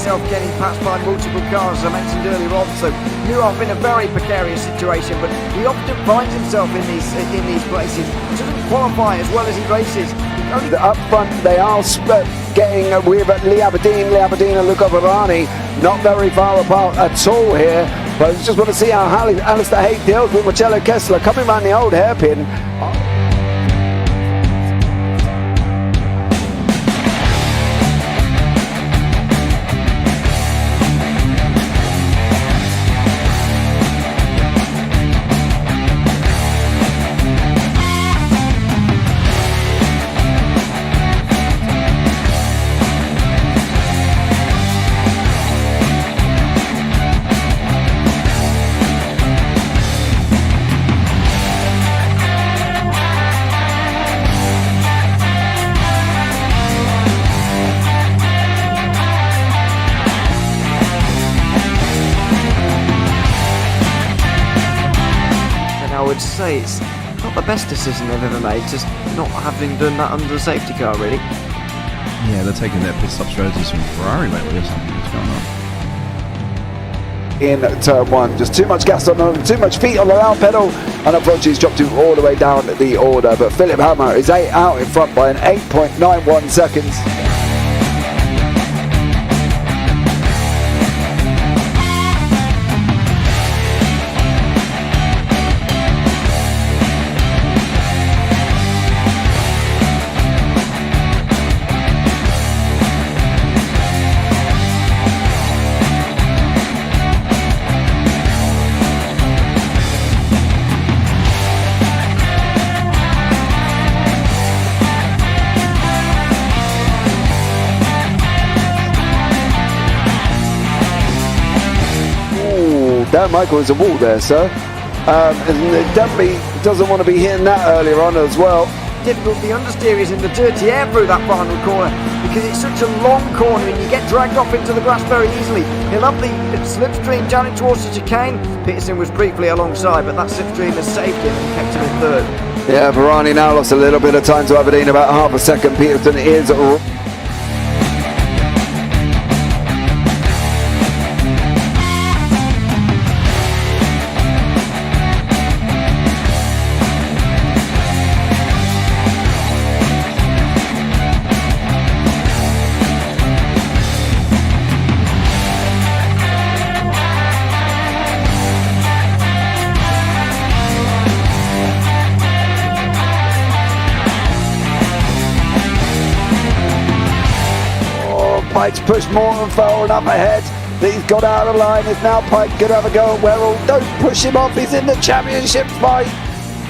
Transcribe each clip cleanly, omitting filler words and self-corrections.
himself getting passed by multiple cars, as I mentioned earlier on, so New Off in a very precarious situation, but he often finds himself in these places. He doesn't qualify as well as he races. Up front they are getting with Lee Aberdeen and Luca Varani not very far apart at all here, but I just want to see how Alistair Haig deals with Marcello Kessler coming around the old hairpin. I would say it's not the best decision they've ever made, just not having done that under the safety car, really. Yeah, they're taking their pit stop strategies from Ferrari lately or something. What's going on? In turn one, just too much gas on them, too much feet on the loud pedal, and unfortunately he's dropped him all the way down the order, but Philip Hammer is out in front by an 8.91 seconds. Dan Michael is a wall there, sir. And definitely doesn't want to be hitting that earlier on as well. Difficult, the understeer is in the dirty air through that final corner because it's such a long corner and you get dragged off into the grass very easily. He'll have the slipstream down towards the chicane. Peterson was briefly alongside, but that slipstream has saved him and kept him in third. Yeah, Varani now lost a little bit of time to Aberdeen, about half a second. Peterson is Pike's pushed more forward up ahead. He's got out of line. Is now Pike going to have a go at Werrell? Don't push him off. He's in the championship fight.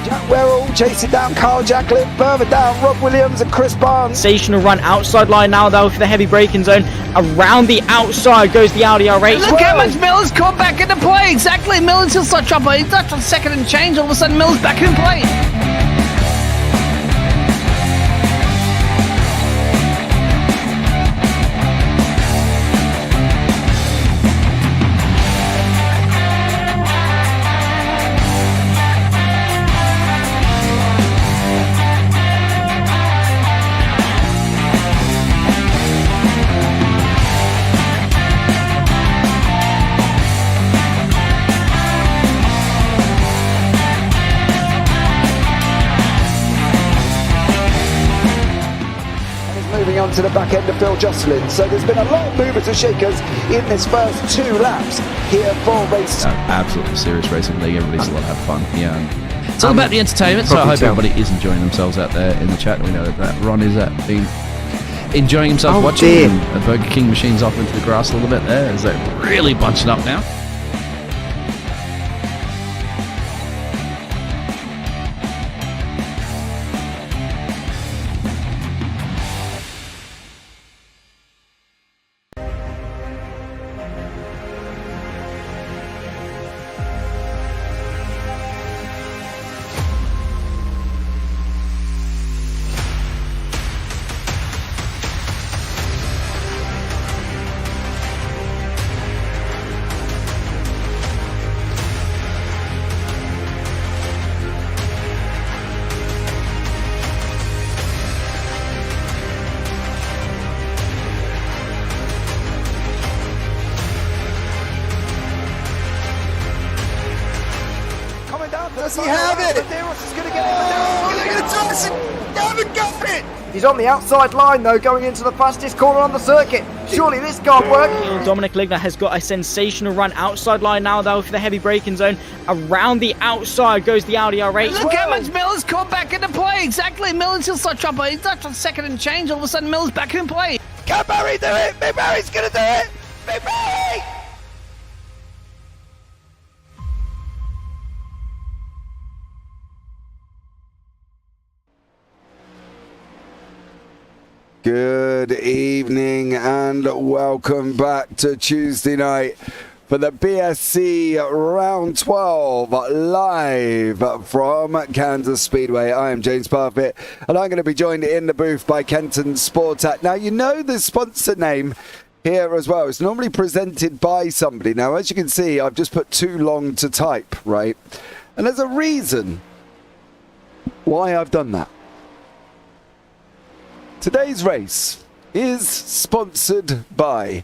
Jack Werrell chasing down Carl Jacklin. Further down, Rob Williams and Chris Barnes. Sensational run outside line now though for the heavy braking zone. Around the outside goes the Audi R8. Look how much Miller's caught back into play. Exactly. Miller's still such up. He's left on second and change. All of a sudden Miller's back in play. On to the back end of Phil Jocelyn, so there's been a lot of movers and shakers in this first 2 laps here for race. Absolutely serious racing league. Everybody's a lot have fun. Yeah, it's all about the entertainment. So I hope everybody is enjoying themselves out there in the chat. We know that Ron is been enjoying himself watching the Burger King machines off into the grass a little bit there as they're really bunching up now. Does he have it? Medeiros is going to get it. Oh, look at Johnson! Haven't got it! He's on the outside line though, going into the fastest corner on the circuit. Surely this can't work. Dominic Ligner has got a sensational run outside line now though for the heavy braking zone. Around the outside goes the Audi R8. Look how much Miller's caught back into play. Exactly. Miller's still such chopper. He's not on second and change. All of a sudden, Miller's back in play. Can Barry do it? Big Barry's going to do it! Big Barry! Good evening and welcome back to Tuesday night for the BSC Round 12 live from Kansa Speedway. I am James Parfitt and I'm going to be joined in the booth by Kenton Sportak. Now you know the sponsor name here as well. It's normally presented by somebody. Now as you can see I've just put too long to type, right? And there's a reason why I've done that. Today's race is sponsored by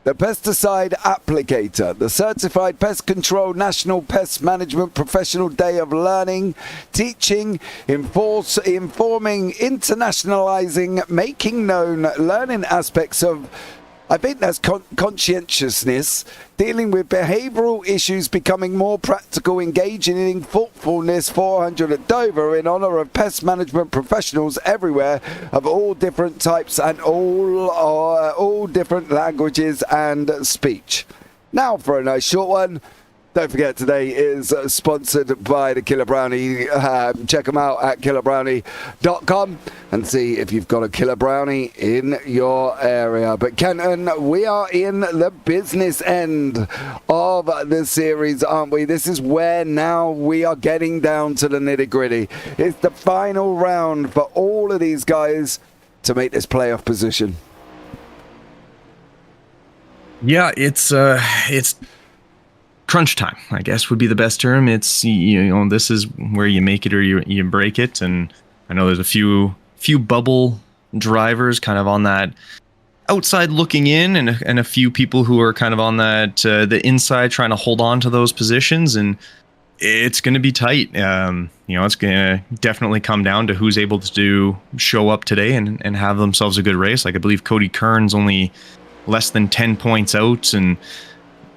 the Pesticide Applicator, the Certified Pest Control National Pest Management Professional Day of Learning, Teaching, Informing, Internationalizing, Making Known, Learning Aspects of, I think that's conscientiousness, dealing with behavioural issues, becoming more practical, engaging in thoughtfulness 400 at Dover in honour of pest management professionals everywhere of all different types and all different languages and speech. Now for a nice short one. Don't forget today is sponsored by the Killer Brownie. Check them out at killerbrownie.com and see if you've got a Killer Brownie in your area. But Kenton, we are in the business end of the series, aren't we? This is where now we are getting down to the nitty gritty. It's the final round for all of these guys to make this playoff position. Yeah, it's crunch time, I guess would be the best term. It's, this is where you make it or you break it. And I know there's a few bubble drivers kind of on that outside looking in, and a few people who are kind of on that the inside trying to hold on to those positions. And it's going to be tight. It's going to definitely come down to who's able to show up today and have themselves a good race. Like I believe Cody Kern's only less than 10 points out, and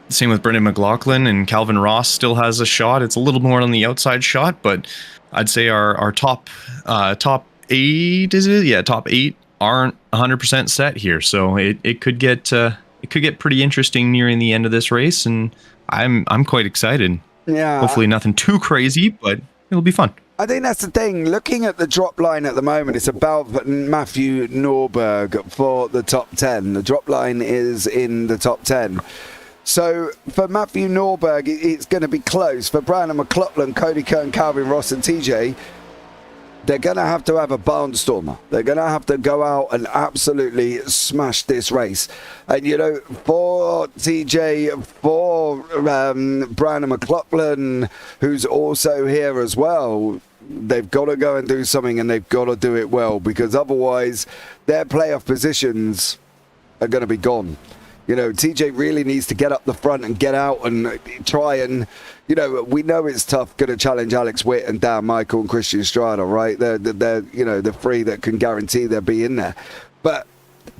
same with Brendan McLaughlin, and Calvin Ross still has a shot. It's a little more on the outside shot, but I'd say our top 8, is it? Yeah, top 8 aren't 100% set here, so it could get pretty interesting nearing the end of this race, and I'm quite excited. Yeah. Hopefully nothing too crazy, but it'll be fun. I think that's the thing. Looking at the drop line at the moment, it's about Matthew Norberg for the top 10. The drop line is in the top 10. So for Matthew Norberg, it's going to be close. For Brandon McLaughlin, Cody Kern, Calvin Ross and TJ, they're going to have a barnstormer. They're going to have to go out and absolutely smash this race. And, for TJ, for Brandon McLaughlin, who's also here as well, they've got to go and do something, and they've got to do it well, because otherwise their playoff positions are going to be gone. TJ really needs to get up the front and get out and try and, we know it's tough, going to challenge Alex Witt and Dan Michael and Christian Strada, right? They're the three that can guarantee they'll be in there. But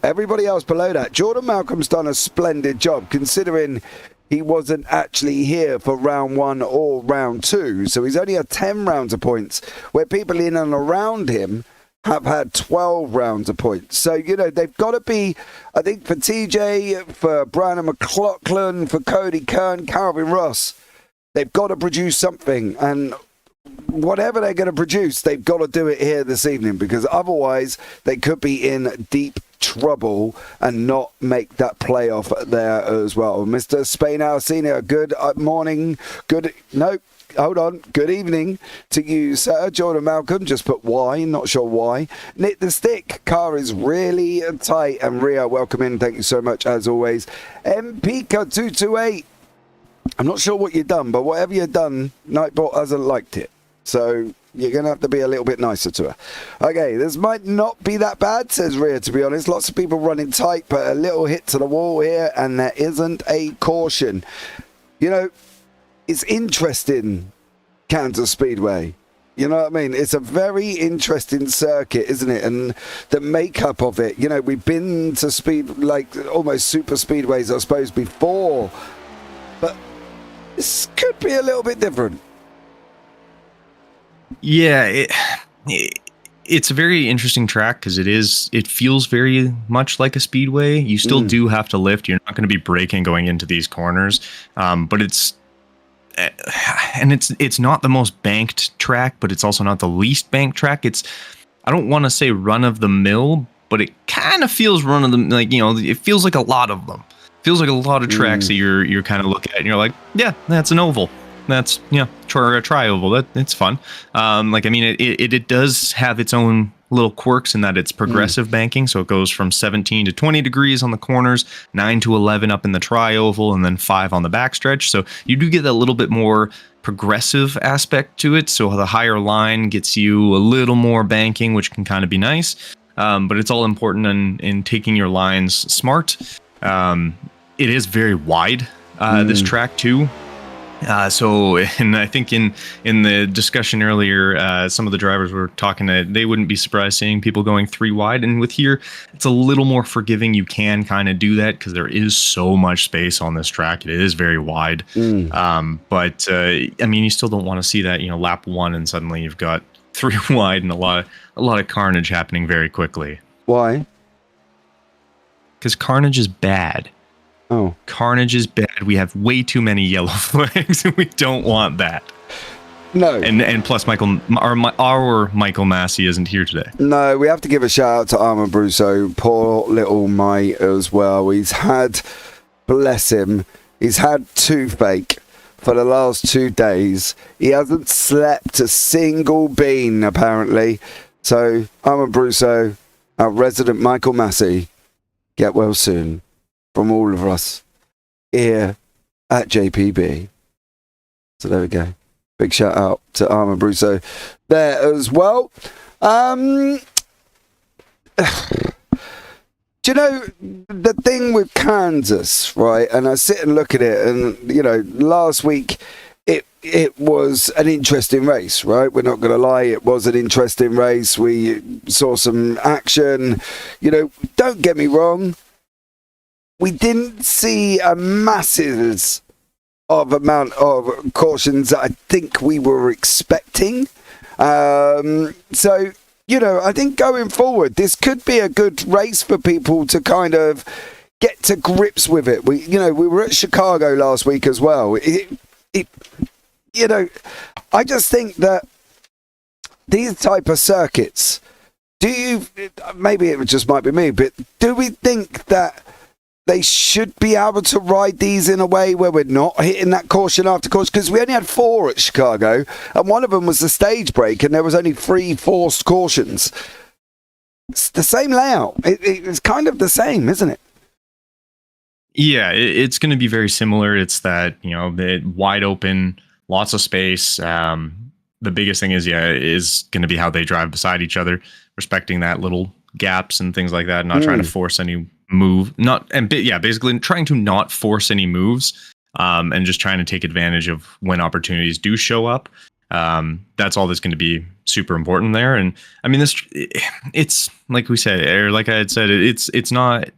everybody else below that, Jordan Malcolm's done a splendid job, considering he wasn't actually here for round 1 or round 2. So he's only had 10 rounds of points, where people in and around him have had 12 rounds of points. So, they've got to be, I think, for TJ, for Brandon McLaughlin, for Cody Kern, Calvin Ross, they've got to produce something. And whatever they're going to produce, they've got to do it here this evening, because otherwise they could be in deep trouble and not make that playoff there as well. Mr. Spainhour Senior, good morning. Good evening to you, sir. Jordan Malcolm, just put why, not sure why. Nick the Stick, car is really tight. And Ria, welcome in. Thank you so much, as always. MPika228, I'm not sure what you've done, but whatever you've done, Nightbot hasn't liked it. So you're going to have to be a little bit nicer to her. Okay, this might not be that bad, says Ria, to be honest. Lots of people running tight, but a little hit to the wall here, and there isn't a caution. It's interesting Kansa Speedway. You know what I mean? It's a very interesting circuit, isn't it? And the makeup of it, you know, we've been to almost super speedways, I suppose, before. But this could be a little bit different. Yeah, it's a very interesting track because it feels very much like a speedway. You still do have to lift. You're not going to be braking going into these corners. But it's not the most banked track, but it's also not the least banked track. I don't want to say run of the mill, but it kind of feels run of the, like, you know, it feels like a lot of them. It feels like a lot of tracks that you're kind of looking at and you're like, yeah, that's an oval. That's, you know, a tri-oval. It's fun. It does have its own little quirks in that it's progressive banking. So it goes from 17 to 20 degrees on the corners, 9 to 11 up in the tri-oval, and then 5 on the backstretch. So you do get a little bit more progressive aspect to it. So the higher line gets you a little more banking, which can kind of be nice. But it's all important in taking your lines smart. It is very wide, this track too. And I think in the discussion earlier, some of the drivers were talking that they wouldn't be surprised seeing people going 3 wide. And with here, it's a little more forgiving. You can kind of do that because there is so much space on this track. It is very wide. But you still don't want to see that, you know, lap 1 and suddenly you've got 3 wide and a lot of carnage happening very quickly. Why? Because carnage is bad. Oh, carnage is bad. We have way too many yellow flags, and we don't want that. No. And plus, our Michael Massey isn't here today. No, we have to give a shout out to Armor Brusso, poor little mate as well. He's had, bless him, he's had toothache for the last 2 days. He hasn't slept a single bean, apparently. So, Armor Brusso, our resident Michael Massey, get well soon. From all of us here at JPB. So there we go. Big shout out to Armor Brusso there as well. Do you know the thing with Kansas, right? And I sit and look at it, and you know, last week it was an interesting race, right? We're not going to lie, it was an interesting race. We saw some action. You know, don't get me wrong. We didn't see a massive amount of cautions that I think we were expecting. So, you know, I think going forward, this could be a good race for people to kind of get to grips with it. We were at Chicago last week as well. You know, I just think that these type of circuits, maybe it just might be me, but do we think that they should be able to ride these in a way where we're not hitting that caution after caution? Because we only had 4 at Chicago, and one of them was the stage break, and there was only 3 forced cautions. It's the same layout. It's kind of the same, isn't it? Yeah, it's going to be very similar. It's that, you know, the wide open, lots of space. The biggest thing is going to be how they drive beside each other, respecting that little gaps and things like that, not trying to force any move, basically trying to not force any moves, and just trying to take advantage of when opportunities do show up. That's all that's going to be super important there. And I mean, it's like we said, or like I had said, it's not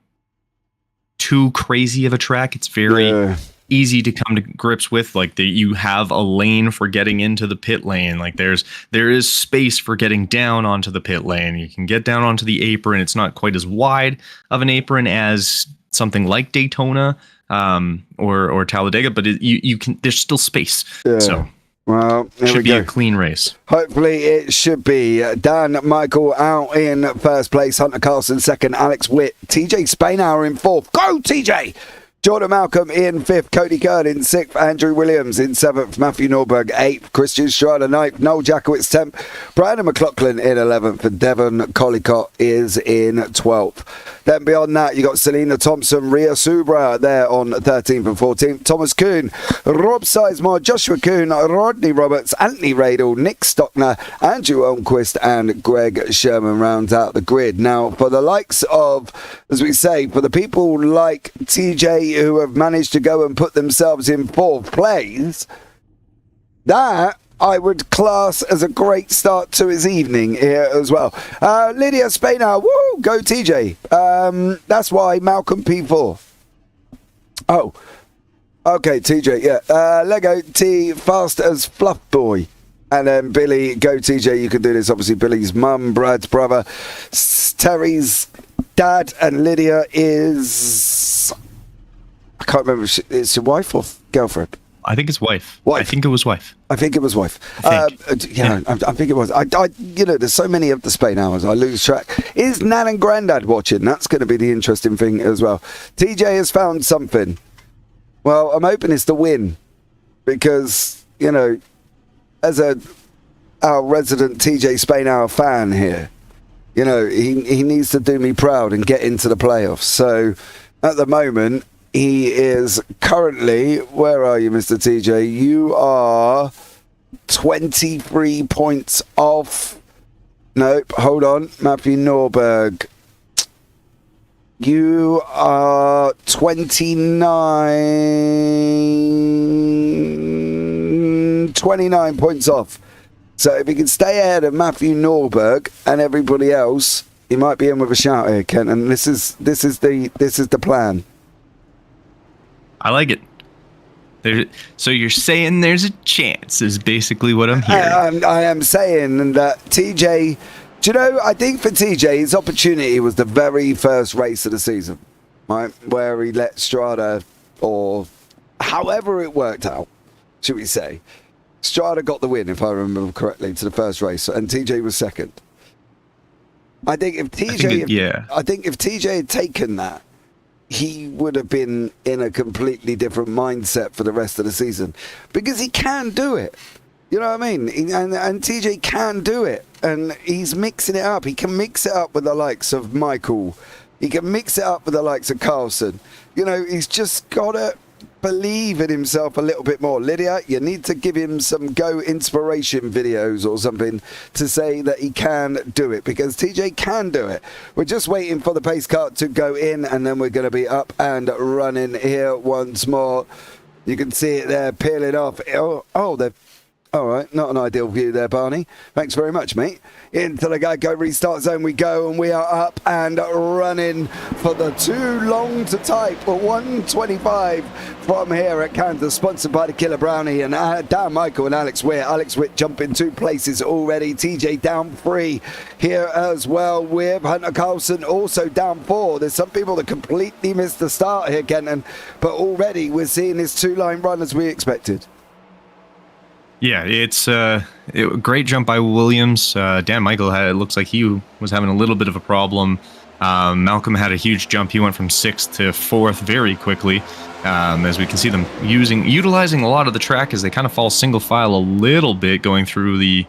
too crazy of a track. It's very easy to come to grips with. Like you have a lane for getting into the pit lane. Like there is space for getting down onto the pit lane. You can get down onto the apron. It's not quite as wide of an apron as something like Daytona or Talladega, but you can. There's still space. Yeah. So. Well, it should be a clean race. Hopefully it should be. Dan Michael out in first place, Hunter Carlson second, Alex Witt, TJ Spainhour in fourth. Go TJ! Jordan Malcolm in 5th, Cody Kern in 6th, Andrew Williams in 7th, Matthew Norberg 8th, Christian Strider 9th, Noel Jackowitz 10th, Brandon McLaughlin in 11th, and Devon Collicott is in 12th. Then beyond that, you got Selena Thompson, Ria Subra there on 13th and 14th, Thomas Kuhn, Rob Sizemore, Joshua Kuhn, Rodney Roberts, Anthony Radel, Nick Stockner, Andrew Olmquist, and Greg Sherman rounds out the grid. Now, for the likes of, as we say, for the people like TJ who have managed to go and put themselves in 4th place, that I would class as a great start to his evening here as well. Lydia Spainer, woo, go TJ. That's why Malcolm P4. Oh, okay, TJ, yeah. Lego T, fast as Fluff Boy. And then Billy, go TJ, you can do this. Obviously, Billy's mum, Brad's brother, Terry's dad, and Lydia is... I can't remember, it's your wife or girlfriend? I think it's wife. Wife. I think it was wife. I think it was wife. I think it was. I there's so many of the Spain hours, I lose track. Is Nan and Grandad watching? That's going to be the interesting thing as well. TJ has found something. Well, I'm hoping it's the win. Because, as our resident TJ Spain Hour fan here, he needs to do me proud and get into the playoffs. So, at the moment... He is currently, where are you, Mr. TJ? You are 23 points off. Nope, hold on. Matthew Norberg. You are 29 points off. So if he can stay ahead of Matthew Norberg and everybody else, he might be in with a shout here, Kent. And this is the plan. I like it. So you're saying there's a chance is basically what I'm hearing. I am saying that TJ, I think for TJ, his opportunity was the very first race of the season, right? Where he let Strada, or however it worked out, should we say. Strada got the win, if I remember correctly, to the first race, and TJ was second. I think if TJ had taken that, he would have been in a completely different mindset for the rest of the season, because he can do it. You know what I mean? And TJ can do it, and he's mixing it up. He can mix it up with the likes of Michael. He can mix it up with the likes of Carlson. He's just got to believe in himself a little bit more. Lydia, you need to give him some Go inspiration videos or something to say that he can do it, because TJ can do it. We're just waiting for the pace car to go in, and then we're going to be up and running here once more. You can see it there peeling off. They're all right, not an ideal view there, Barney. Thanks very much, mate. Into the go restart zone we go, and we are up and running for the too long to type 125 from here at Kansas, sponsored by the Killer Brownie and Dan Michael and Alex Witt. Alex Witt jumping 2 places already. TJ down 3 here as well, with Hunter Carlson also down 4. There's some people that completely missed the start here, Kenton, but already we're seeing this 2-line run as we expected. Yeah, it's a great jump by Williams. Dan Michael it looks like he was having a little bit of a problem. Malcolm had a huge jump. He went from 6th to 4th very quickly. As we can see them utilizing a lot of the track as they kind of fall single file a little bit, going through the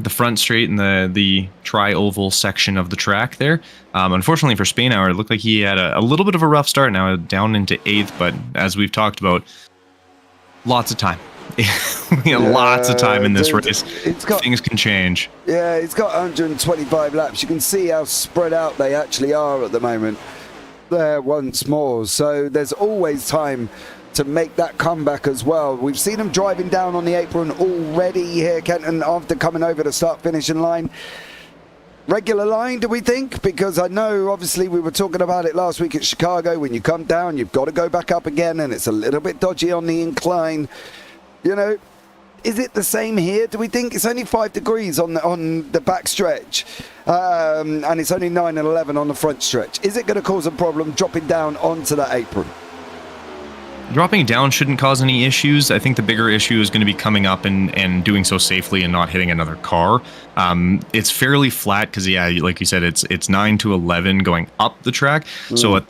front straight and the tri-oval section of the track there. Unfortunately for Spainhour, it looked like he had a little bit of a rough start, now down into 8th, but as we've talked about, lots of time. We have lots of time in this race. Things can change. Yeah, it's got 125 laps. You can see how spread out they actually are at the moment there once more. So there's always time to make that comeback as well. We've seen them driving down on the apron already here, Kenton, after coming over the start-finishing line. Regular line, do we think? Because I know, obviously, we were talking about it last week at Chicago. When you come down, you've got to go back up again, and it's a little bit dodgy on the incline. Is it the same here? Do we think it's only 5 degrees on the back stretch, and it's only 9 and 11 on the front stretch? Is it going to cause a problem dropping down onto that apron? Dropping down shouldn't cause any issues. I think the bigger issue is going to be coming up and doing so safely and not hitting another car. It's fairly flat because, yeah, like you said, it's 9 to 11 going up the track. So at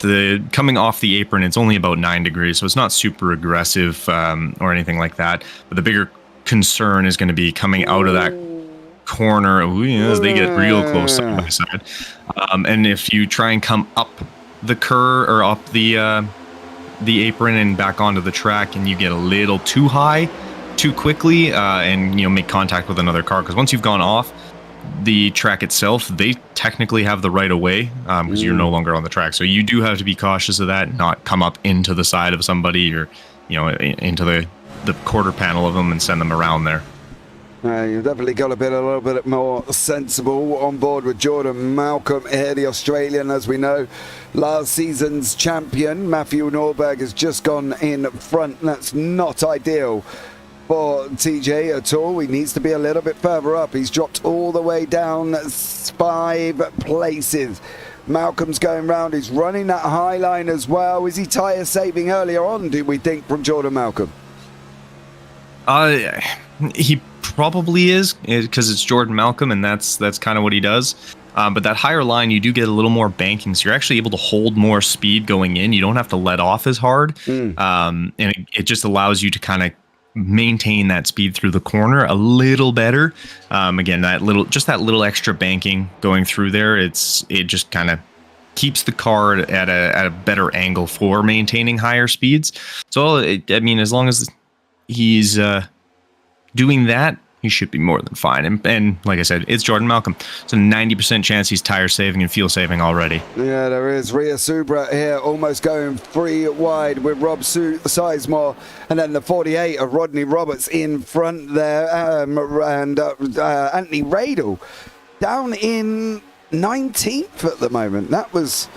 coming off the apron, it's only about 9 degrees. So it's not super aggressive or anything like that. But the bigger concern is going to be coming out of that corner as they get real close side by side. And if you try and come up the curve or up the apron and back onto the track, and you get a little too high too quickly and make contact with another car, because once you've gone off the track itself, they technically have the right of way because you're no longer on the track. So you do have to be cautious of that, not come up into the side of somebody or into the the quarter panel of them and send them around there. You've definitely got to be a little bit more sensible on board with Jordan Malcolm here, the Australian, as we know, last season's champion. Matthew Norberg has just gone in front. That's not ideal for TJ at all. He needs to be a little bit further up. He's dropped all the way down 5 places. Malcolm's going round. He's running that high line as well. Is he tyre saving earlier on, do we think, from Jordan Malcolm? He probably is, because it's Jordan Malcolm, and that's kind of what he does. But that higher line, you do get a little more banking, so you're actually able to hold more speed going in. You don't have to let off as hard, and it just allows you to kind of maintain that speed through the corner a little better. Again, that little extra banking going through there, it just kind of keeps the car at a better angle for maintaining higher speeds. So I mean, as long as he's doing that, he should be more than fine. And like I said, it's Jordan Malcolm. It's a 90% chance he's tire saving and fuel saving already. Yeah, there is. Ria Subra here almost going 3 wide with Rob Sizemore. And then the 48 of Rodney Roberts in front there. And Anthony Radel down in 19th at the moment. That was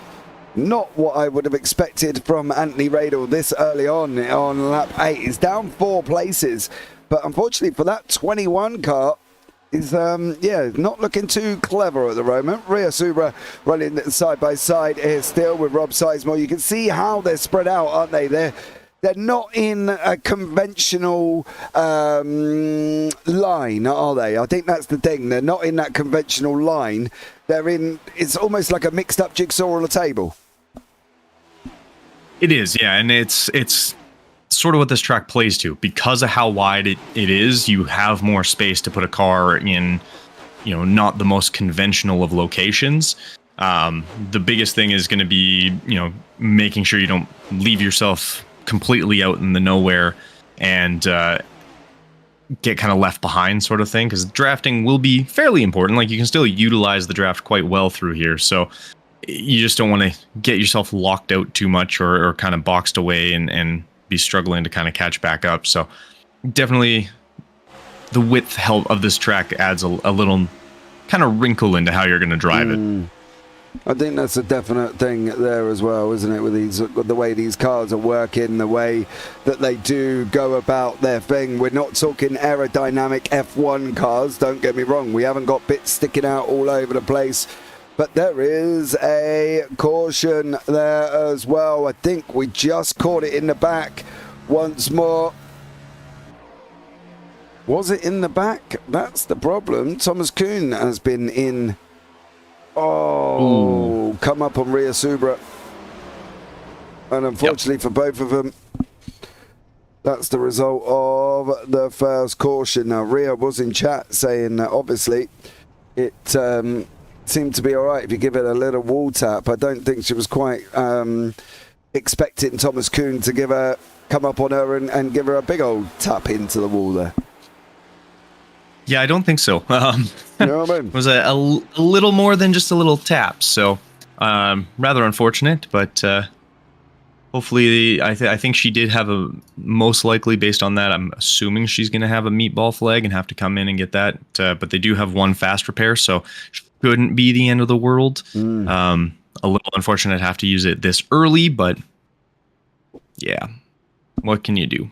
not what I would have expected from Anthony Radel this early on lap 8. He's down 4 places. But unfortunately for that 21 car, is not looking too clever at the moment. Ria Subra running side by side here still with Rob Sizemore. You can see how they're spread out, aren't they? They're not in a conventional line, are they? I think that's the thing. They're not in that conventional line. They're in. It's almost like a mixed up jigsaw on a table. It is, yeah, and it's sort of what this track plays to. Because of how wide it is, you have more space to put a car in, not the most conventional of locations. The biggest thing is going to be, making sure you don't leave yourself completely out in the nowhere and get kind of left behind sort of thing, because drafting will be fairly important. Like, you can still utilize the draft quite well through here, so you just don't want to get yourself locked out too much or kind of boxed away and be struggling to kind of catch back up. So definitely the width of this track adds a little kind of wrinkle into how you're going to drive it. I think that's a definite thing there as well, isn't it, with the way these cars are working, the way that they do go about their thing. We're not talking aerodynamic F1 cars, don't get me wrong. We haven't got bits sticking out all over the place. But there is a caution there as well. I think we just caught it in the back once more. Was it in the back? That's the problem. Thomas Kuhn has been in. Oh, come up on Ria Subra. And unfortunately for both of them, that's the result of the first caution. Now, Ria was in chat saying that obviously it seemed to be all right if you give it a little wall tap. I don't think she was quite expecting Thomas Kuhn to come up on her and give her a big old tap into the wall there. Yeah, I don't think so. You know what I mean? It was a little more than just a little tap, so rather unfortunate, but hopefully I think she did have most likely, based on that, I'm assuming she's going to have a meatball flag and have to come in and get that, but they do have one fast repair, so shouldn't be the end of the world. A little unfortunate to have to use it this early, but yeah, what can you do?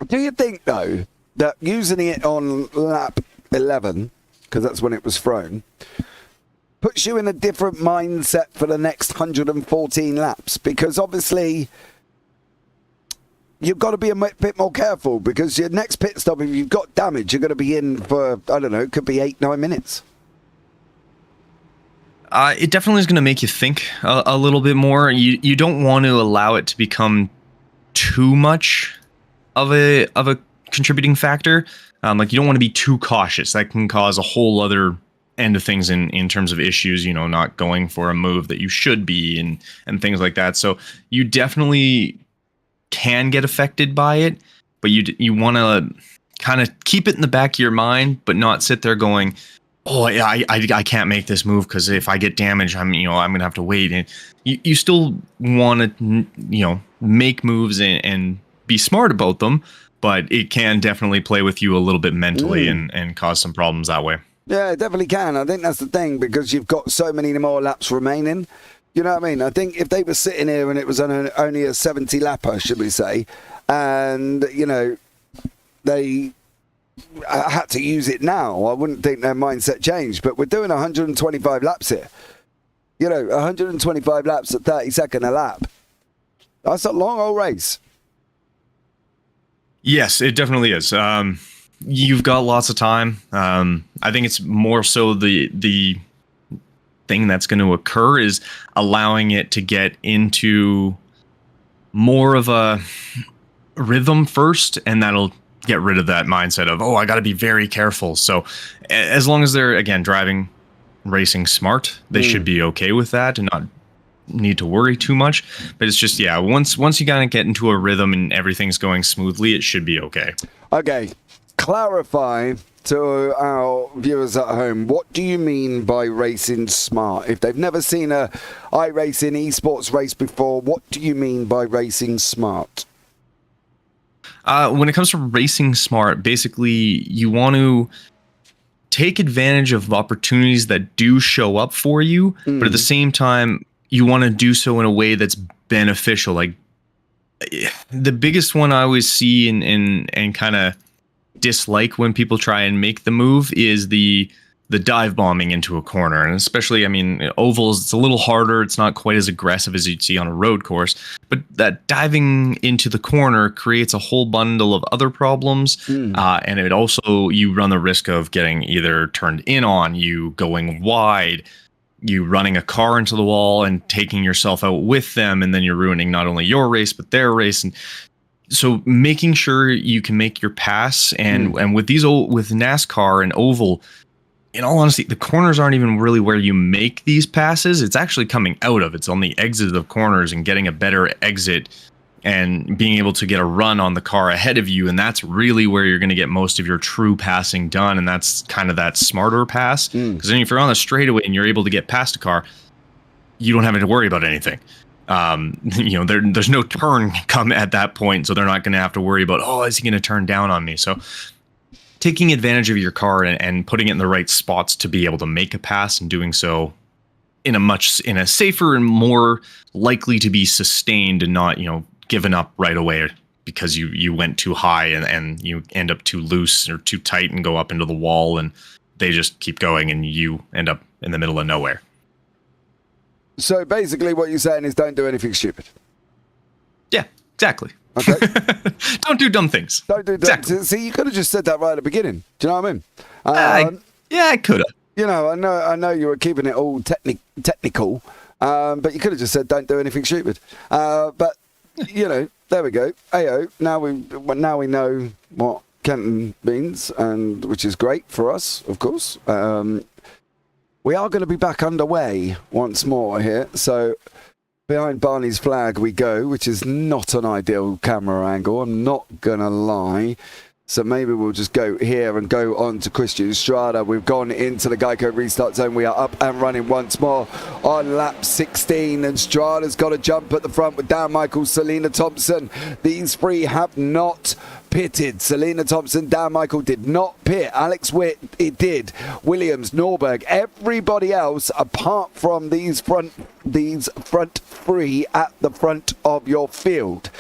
Do you think, though, that using it on lap 11, because that's when it was thrown, puts you in a different mindset for the next 114 laps? Because obviously you've got to be a bit more careful, because your next pit stop, if you've got damage, you're going to be in for, I don't know, it could be 8-9 minutes. It definitely is going to make you think a little bit more. You don't want to allow it to become too much of a contributing factor. Like, you don't want to be too cautious. That can cause a whole other end of things in terms of issues, not going for a move that you should be and things like that. So you definitely can get affected by it, but you want to kind of keep it in the back of your mind, but not sit there going, oh yeah, I can't make this move because if I get damaged, I'm gonna have to wait. And you still want to make moves and be smart about them, but it can definitely play with you a little bit mentally and cause some problems that way. Yeah, it definitely can. I think that's the thing, because you've got so many more laps remaining. You know what I mean? I think if they were sitting here and it was only a 70 lapper, should we say, and, they had to use it now, I wouldn't think their mindset changed. But we're doing 125 laps here. 125 laps at 30 seconds a lap. That's a long old race. Yes, it definitely is. You've got lots of time. I think it's more so the thing that's going to occur is allowing it to get into more of a rhythm first, and that'll get rid of that mindset of, I got to be very careful. So as long as they're, again, racing smart, they should be okay with that and not need to worry too much. But it's just, once you kind of get into a rhythm and everything's going smoothly, it should be okay. Okay, clarify to our viewers at home, what do you mean by racing smart? If they've never seen a iRacing esports race before, what do you mean by racing smart? When it comes to racing smart, basically you want to take advantage of opportunities that do show up for you, but at the same time, you want to do so in a way that's beneficial. Like, the biggest one I always see and kind of dislike when people try and make the move is the dive bombing into a corner. And especially, ovals, it's a little harder. It's not quite as aggressive as you'd see on a road course. But that diving into the corner creates a whole bundle of other problems. And it also, you run the risk of getting either turned in on, you going wide, you running a car into the wall and taking yourself out with them. And then you're ruining not only your race, but their race. And so making sure you can make your pass. And with with NASCAR and oval, in all honesty, the corners aren't even really where you make these passes. It's actually coming out of. It's on the exit of corners and getting a better exit and being able to get a run on the car ahead of you. And that's really where you're going to get most of your true passing done. And that's kind of that smarter pass. Because then if you're on the straightaway and you're able to get past a car, you don't have to worry about anything. There's no turn come at that point. So they're not going to have to worry about, is he going to turn down on me? So taking advantage of your car and putting it in the right spots to be able to make a pass, and doing so in a safer and more likely to be sustained and not, given up right away because you went too high and you end up too loose or too tight and go up into the wall and they just keep going and you end up in the middle of nowhere. So basically what you're saying is don't do anything stupid. Yeah, exactly. Okay. Don't do dumb things. Don't do dumb exactly. See, you could have just said that right at the beginning. Do you know what I mean? I could have. I know you were keeping it all technical, but you could have just said don't do anything stupid. But there we go. Ayo, now we know what Kenton means, and which is great for us, of course. We are going to be back underway once more here, so. Behind Barney's flag we go, which is not an ideal camera angle, I'm not going to lie. So maybe we'll just go here and go on to Christian Strada. We've gone into the Geico restart zone. We are up and running once more on lap 16. And Strada's got a jump at the front with Dan Michaels, Selena Thompson. These three have not pitted. Selena Thompson, Dan Michael did not pit. Alex Witt, it did. Williams, Norberg, everybody else apart from these front three at the front of your field.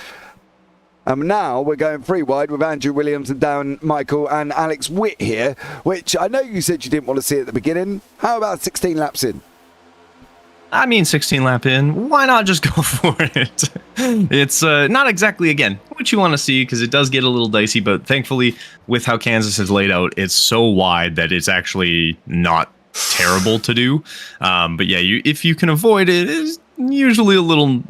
Now we're going three wide with Andrew Williams and Dan Michael and Alex Witt here, which I know you said you didn't want to see at the beginning. How about 16 laps in? 16 lap in, why not just go for it? It's not exactly, again, what you want to see, because it does get a little dicey, but thankfully, with how Kansas is laid out, it's so wide that it's actually not terrible to do. But yeah, if you can avoid it, it's usually a little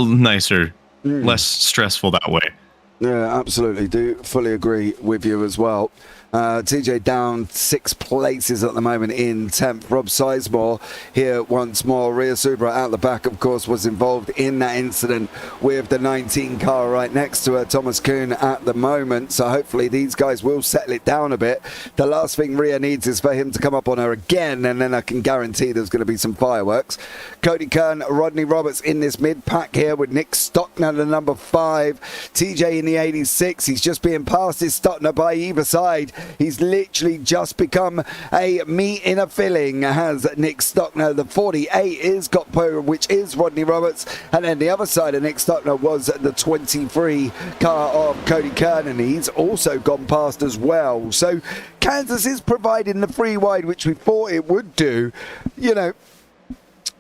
nicer. Less stressful that way. Yeah, absolutely. Do fully agree with you as well. TJ down 6 places at the moment in 10th. Rob Sizemore here once more. Ria Subra out the back, of course, was involved in that incident with the 19 car right next to her, Thomas Kuhn, at the moment. So hopefully these guys will settle it down a bit. The last thing Ria needs is for him to come up on her again, and then I can guarantee there's going to be some fireworks. Cody Kern, Rodney Roberts in this mid-pack here with Nick Stockner, the number 5. TJ in the 86. He's just being passed his Stockner by either side. He's literally just become a meat in a filling, has Nick Stockner. The 48 is Gotpo, which is Rodney Roberts, and then the other side of Nick Stockner was the 23 car of Cody Kern, and he's also gone past as well. So Kansas is providing the free wide, which we thought it would do. You know,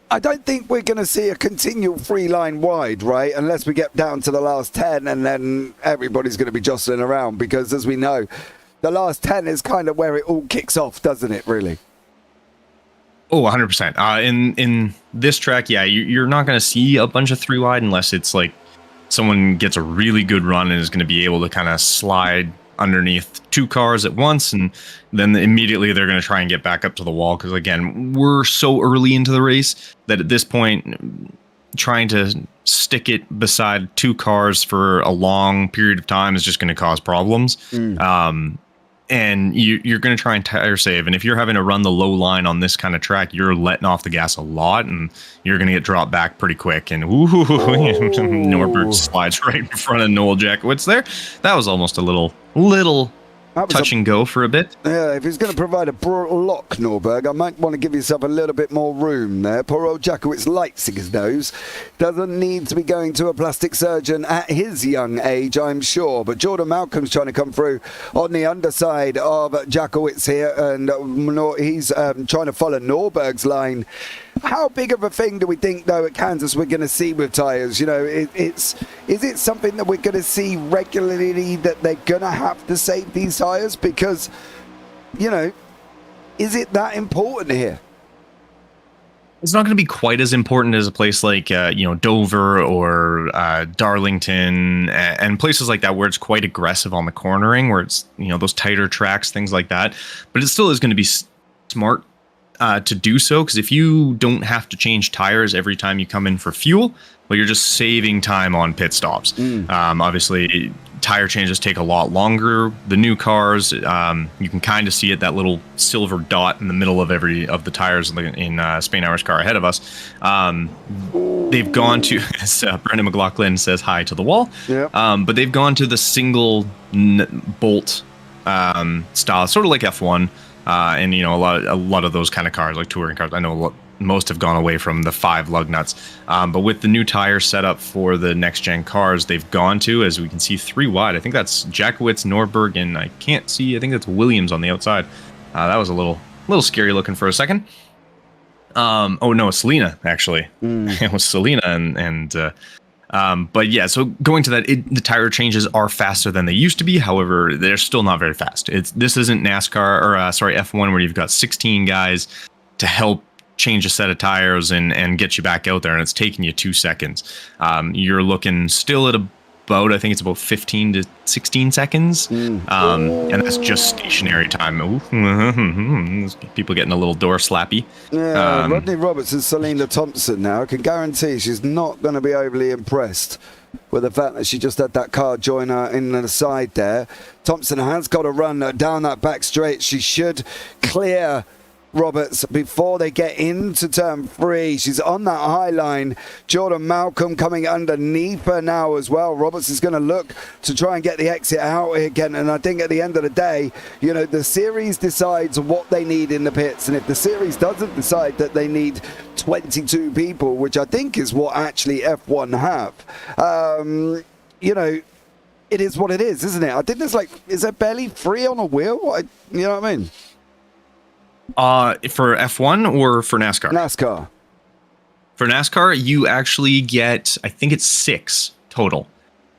I don't think we're going to see a continual free line wide, right? Unless we get down to the last 10, and then everybody's going to be jostling around, because as we know, the last 10 is kind of where it all kicks off, doesn't it, really? Oh, 100%. In this track, yeah, you're not going to see a bunch of 3 wide unless it's like someone gets a really good run and is going to be able to kind of slide underneath 2 cars at once, and then immediately they're going to try and get back up to the wall, because again, we're so early into the race that at this point trying to stick it beside 2 cars for a long period of time is just going to cause problems. And you're going to try and tire save, and if you're having to run the low line on this kind of track, you're letting off the gas a lot, and you're going to get dropped back pretty quick. And Norberg slides right in front of Noel Jackowitz there. That was almost a little touch and go for a bit. Yeah, if he's going to provide a brutal lock, Norberg, I might want to give yourself a little bit more room there. Poor old Jackowitz likes his nose. Doesn't need to be going to a plastic surgeon at his young age, I'm sure. But Jordan Malcolm's trying to come through on the underside of Jackowitz here, and he's trying to follow Norberg's line. How big of a thing do we think, though, at Kansas we're going to see with tyres? You know, is it something that we're going to see regularly, that they're going to have to save these tyres? Because, you know, is it that important here? It's not going to be quite as important as a place like, Dover or Darlington and places like that, where it's quite aggressive on the cornering, where it's, those tighter tracks, things like that. But it still is going to be smart to do so, because if you don't have to change tires every time you come in for fuel, well, you're just saving time on pit stops. Obviously, tire changes take a lot longer. The new cars, you can kind of see it, that little silver dot in the middle of every of the tires in Spain-Irish car ahead of us. They've gone to, as Brendan McLaughlin says, hi to the wall. Yeah. But they've gone to the single bolt style, sort of like F1. And a lot of those kind of cars, like touring cars, I know most have gone away from the 5 lug nuts. But with the new tire setup for the next gen cars, they've gone to, as we can see, 3 wide. I think that's Jackowitz, Norberg, and I think that's Williams on the outside. That was a little scary looking for a second. Oh no, it's Selena actually. It was Selena but yeah, so going to that, the tire changes are faster than they used to be. However, they're still not very fast. This isn't NASCAR or F1, where you've got 16 guys to help change a set of tires and get you back out there, and it's taking you 2 seconds. You're looking still at about, I think it's about 15 to 16 seconds. And that's just stationary time. Ooh, people getting a little door slappy. Yeah, Rodney Roberts and Selena Thompson now. I can guarantee she's not going to be overly impressed with the fact that she just had that car join her in the side there. Thompson has got to run down that back straight. She should clear Roberts before they get into turn 3. She's on that high line. Jordan Malcolm coming underneath her now as well. Roberts is going to look to try and get the exit out again, and I think at the end of the day, the series decides what they need in the pits, and if the series doesn't decide that they need 22 people, which I think is what actually F1 have, it is what it is, isn't it? I think there's is there barely 3 on a wheel? You know what I mean? For F1 or for NASCAR? NASCAR. For NASCAR, you actually get, I think it's 6 total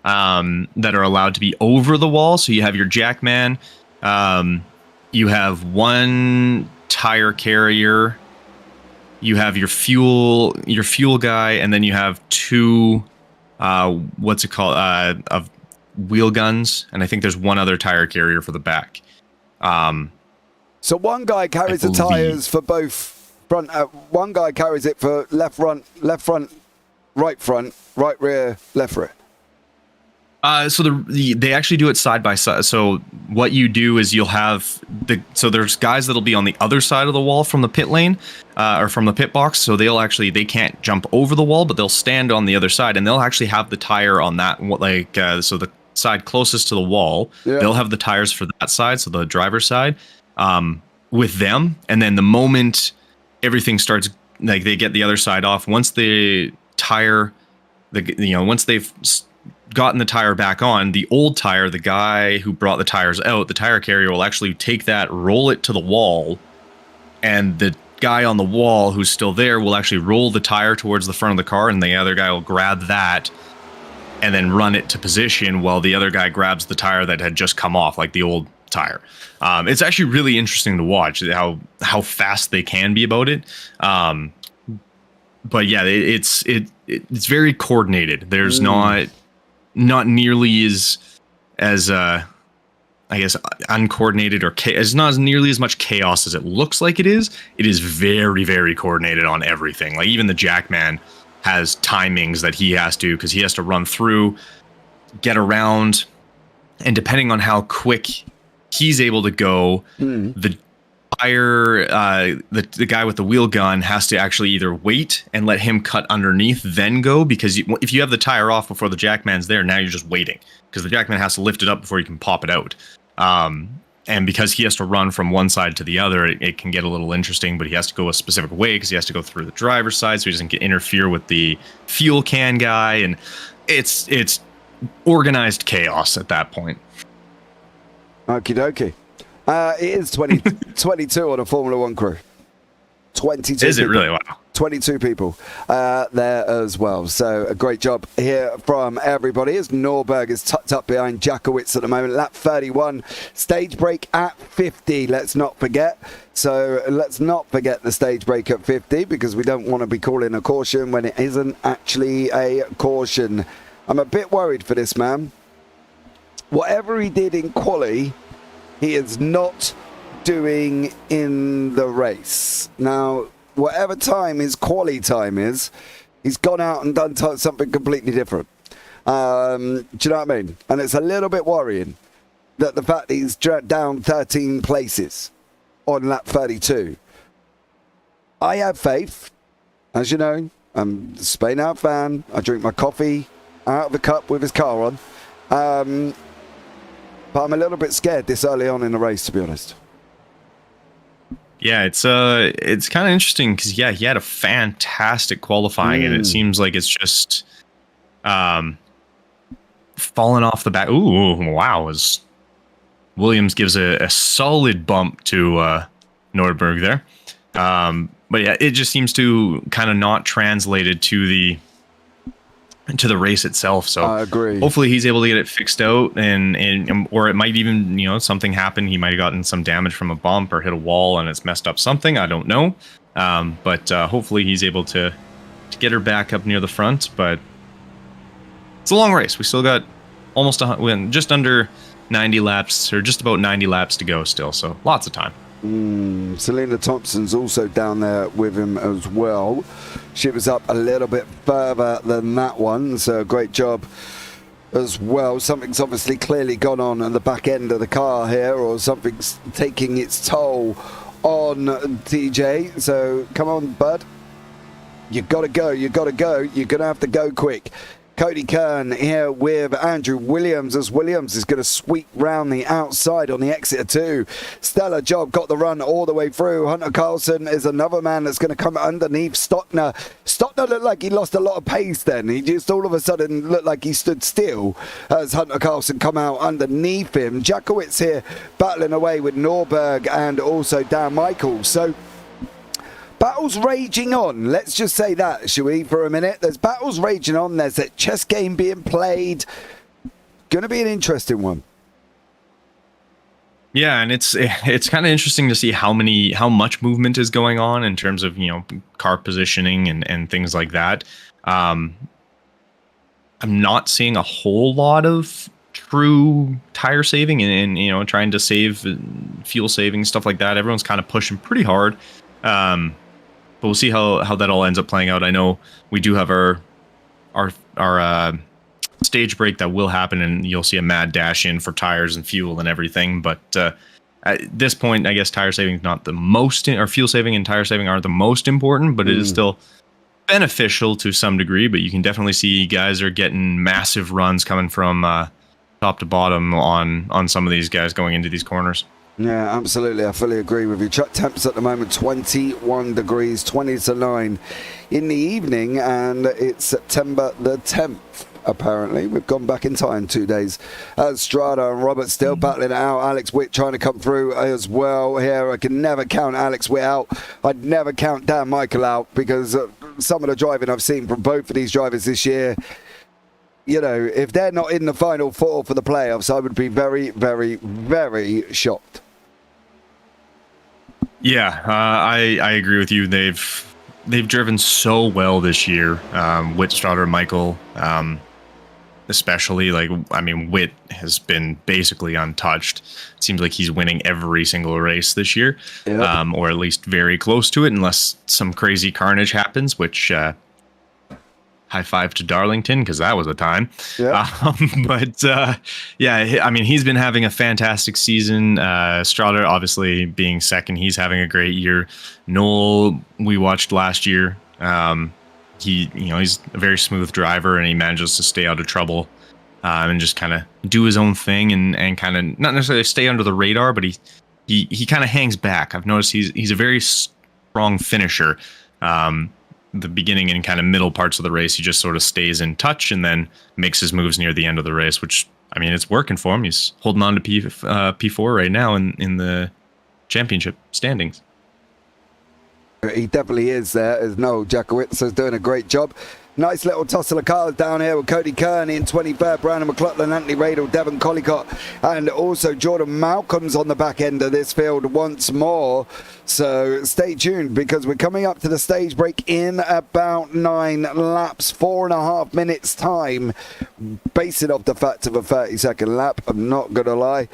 that are allowed to be over the wall. So you have your jackman, you have 1 tire carrier, you have your fuel guy, and then you have 2 of wheel guns, and I think there's 1 other tire carrier for the back. So one guy carries the tyres for both front. One guy carries it for left front, right rear, left rear. So they actually do it side by side. So what you do is you'll have so there's guys that'll be on the other side of the wall from the pit lane, or from the pit box. So they can't jump over the wall, but they'll stand on the other side, and they'll actually have the tire on that, so the side closest to the wall, they'll have the tires for that side, so the driver's side, with them. And then the moment everything starts, like they get the other side off, once the tire, once they've gotten the tire back on, the old tire, the guy who brought the tires out, the tire carrier will actually take that, roll it to the wall, and the guy on the wall who's still there will actually roll the tire towards the front of the car, and the other guy will grab that and then run it to position while the other guy grabs the tire that had just come off, like the old tire. It's actually really interesting to watch how fast they can be about it. But yeah, it's very coordinated. There's not nearly as I guess uncoordinated, or it's not as nearly as much chaos as it looks like it is. It is very, very coordinated on everything. Like even the Jackman has timings that he has to, because he has to run through, get around, and depending on how quick he's able to go, the tire, the guy with the wheel gun has to actually either wait and let him cut underneath, then go, because if you have the tire off before the Jackman's there, now you're just waiting, because the Jackman has to lift it up before you can pop it out. And because he has to run from one side to the other, it can get a little interesting, but he has to go a specific way because he has to go through the driver's side so he doesn't interfere with the fuel can guy. And it's organized chaos at that point. Okie dokie. It is 22 on a Formula One crew. 22 Is people. it really? Wow. 22 people there as well. So a great job here from everybody as Norberg is tucked up behind Jakowitz at the moment. Lap 31, stage break at 50. Let's not forget. So let's not forget the stage break at 50, because we don't want to be calling a caution when it isn't actually a caution. I'm a bit worried for this man. Whatever he did in quali, he is not doing in the race. Now, whatever time his quali time is, he's gone out and done something completely different. Do you know what I mean? And it's a little bit worrying that the fact that he's down 13 places on lap 32. I have faith. As you know, I'm a Spain out fan. I drink my coffee out of the cup with his car on. But I'm a little bit scared this early on in the race, to be honest. Yeah, it's kind of interesting because he had a fantastic qualifying, and it seems like it's just falling off the back. Ooh, wow! As Williams gives a solid bump to Nordberg there, but yeah, it just seems to kind of not translated to the race itself. So I agree. Hopefully he's able to get it fixed out, and or it might even, something happen. He might have gotten some damage from a bump or hit a wall and it's messed up something. I don't know. But hopefully he's able to get her back up near the front. But it's a long race. We still got just under 90 laps, or just about 90 laps to go still. So lots of time. Selena Thompson's also down there with him as well. She was up a little bit further than that one, so great job as well. Something's obviously clearly gone on at the back end of the car here, or something's taking its toll on TJ. So come on, bud, you gotta go, you're gonna have to go quick. Cody Kern here with Andrew Williams, as Williams is going to sweep round the outside on the exit of 2. Stellar job, got the run all the way through. Hunter Carlson is another man that's going to come underneath Stockner. Stockner looked like he lost a lot of pace then. He just all of a sudden looked like he stood still as Hunter Carlson come out underneath him. Jakowitz here battling away with Norberg and also Dan Michaels. So battles raging on. Let's just say that, shall we, for a minute? There's battles raging on. There's a chess game being played. Going to be an interesting one. Yeah, and it's kind of interesting to see how much movement is going on in terms of, car positioning and things like that. I'm not seeing a whole lot of true tire saving and you know, trying to save fuel saving, stuff like that. Everyone's kind of pushing pretty hard. But we'll see how that all ends up playing out. I know we do have our stage break that will happen, and you'll see a mad dash in for tires and fuel and everything. But at this point, I guess tire saving is not the most, or fuel saving and tire saving aren't the most important, but it is still beneficial to some degree. But you can definitely see guys are getting massive runs coming from top to bottom on some of these guys going into these corners. Yeah, absolutely. I fully agree with you. Track temps at the moment 21 degrees, 20 to 9 in the evening, and it's September the 10th. Apparently, we've gone back in time 2 days. Strada and Robert still battling it out. Alex Witt trying to come through as well here. I can never count Alex Witt out. I'd never count Dan Michael out, because some of the driving I've seen from both of these drivers this year, you know, if they're not in the final four for the playoffs, I would be very, very, very shocked. Yeah, I agree with you. They've driven so well this year. Witt, Strada, Michael, especially. Like, I mean, Witt has been basically untouched. It seems like he's winning every single race this year, or at least very close to it, unless some crazy carnage happens, which high five to Darlington, because that was a time. But yeah, I mean, he's been having a fantastic season. Strada obviously being second, he's having a great year. Noel, we watched last year. He's a very smooth driver, and he manages to stay out of trouble and just kind of do his own thing and kind of not necessarily stay under the radar, but he kind of hangs back. I've noticed he's a very strong finisher. The beginning and kind of middle parts of the race, he just sort of stays in touch and then makes his moves near the end of the race, which, I mean, it's working for him. He's holding on to P4 right now in the championship standings. He definitely is there, as Noel Jackowitz is doing a great job. Nice little tussle of cars down here with Cody Kern in 23rd, Brandon McLaughlin, Anthony Radel, Devon Collicott, and also Jordan Malcolm's on the back end of this field once more. So stay tuned, because we're coming up to the stage break in about 9 laps, 4.5 minutes time, basing off the fact of a 30-second lap, I'm not going to lie.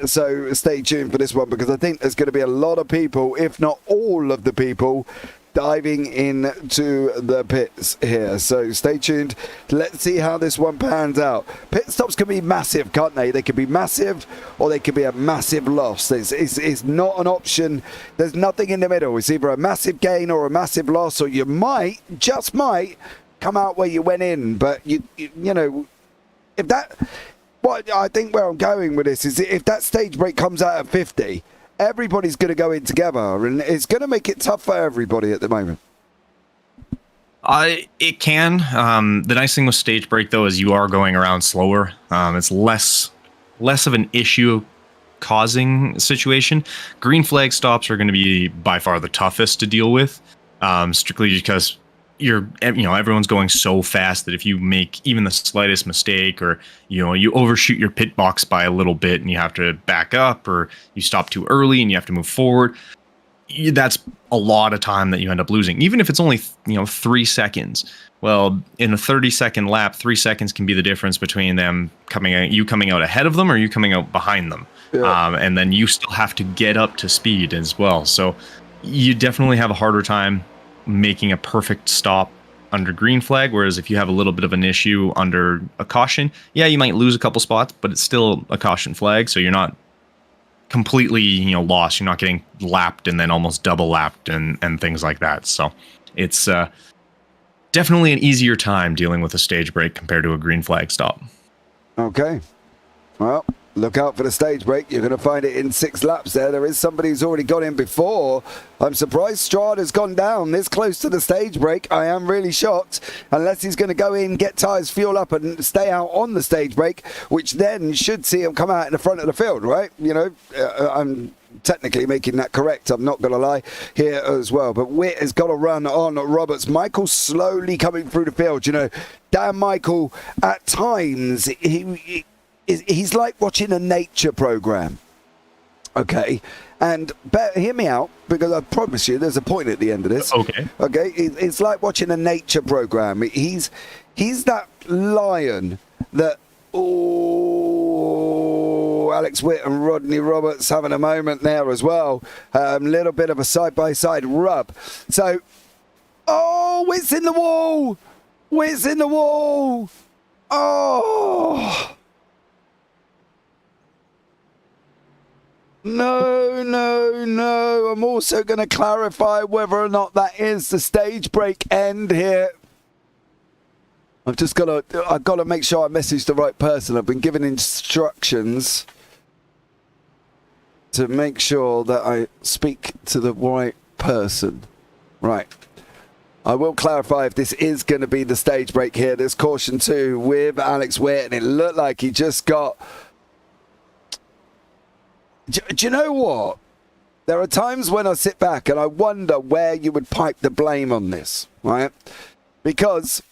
So stay tuned for this one, because I think there's going to be a lot of people, if not all of the people, diving into the pits here. So stay tuned. Let's see how this one pans out. Pit stops can be massive, can't they? They can be massive, or they can be a massive loss. It's not an option. There's nothing in the middle. It's either a massive gain or a massive loss, or you just might come out where you went in. But you know, if that, what I think where I'm going with this is, if that stage break comes out at 50, everybody's going to go in together, and it's going to make it tough for everybody at the moment. It can. The nice thing with stage break, though, is you are going around slower. It's less of an issue causing situation. Green flag stops are going to be by far the toughest to deal with, strictly because everyone's going so fast that if you make even the slightest mistake, or you overshoot your pit box by a little bit and you have to back up, or you stop too early and you have to move forward, that's a lot of time that you end up losing, even if it's only 3 seconds. Well, in a 30-second lap, 3 seconds can be the difference between you coming out ahead of them or you coming out behind them. And then you still have to get up to speed as well, so you definitely have a harder time making a perfect stop under green flag, whereas if you have a little bit of an issue under a caution, you might lose a couple spots, but it's still a caution flag, so you're not completely lost. You're not getting lapped and then almost double lapped and things like that. So it's definitely an easier time dealing with a stage break compared to a green flag stop. Okay, well, look out for the stage break. You're going to find it in 6 laps there. There is somebody who's already got in before. I'm surprised Strada's gone down this close to the stage break. I am really shocked, unless he's going to go in, get tyres, fuel up, and stay out on the stage break, which then should see him come out in the front of the field, right? I'm technically making that correct, I'm not going to lie here as well. But Witt has got to run on Roberts. Michael slowly coming through the field. Dan Michael, at times, he's like watching a nature program, okay? And hear me out, because I promise you there's a point at the end of this. Okay, it's like watching a nature program. He's that lion that Oh, Alex Witt and Rodney Roberts having a moment there as well. Little bit of a side-by-side rub. So, oh, Witt's in the wall. Witt's in the wall. Oh. No, no, no. I'm also going to clarify whether or not that is the stage break end here. I've got to make sure I message the right person. I've been given instructions to make sure that I speak to the right person. Right. I will clarify if this is going to be the stage break here. There's caution 2 with Alex Witt, and it looked like he just got... Do you know what? There are times when I sit back and I wonder where you would pipe the blame on this, right? Because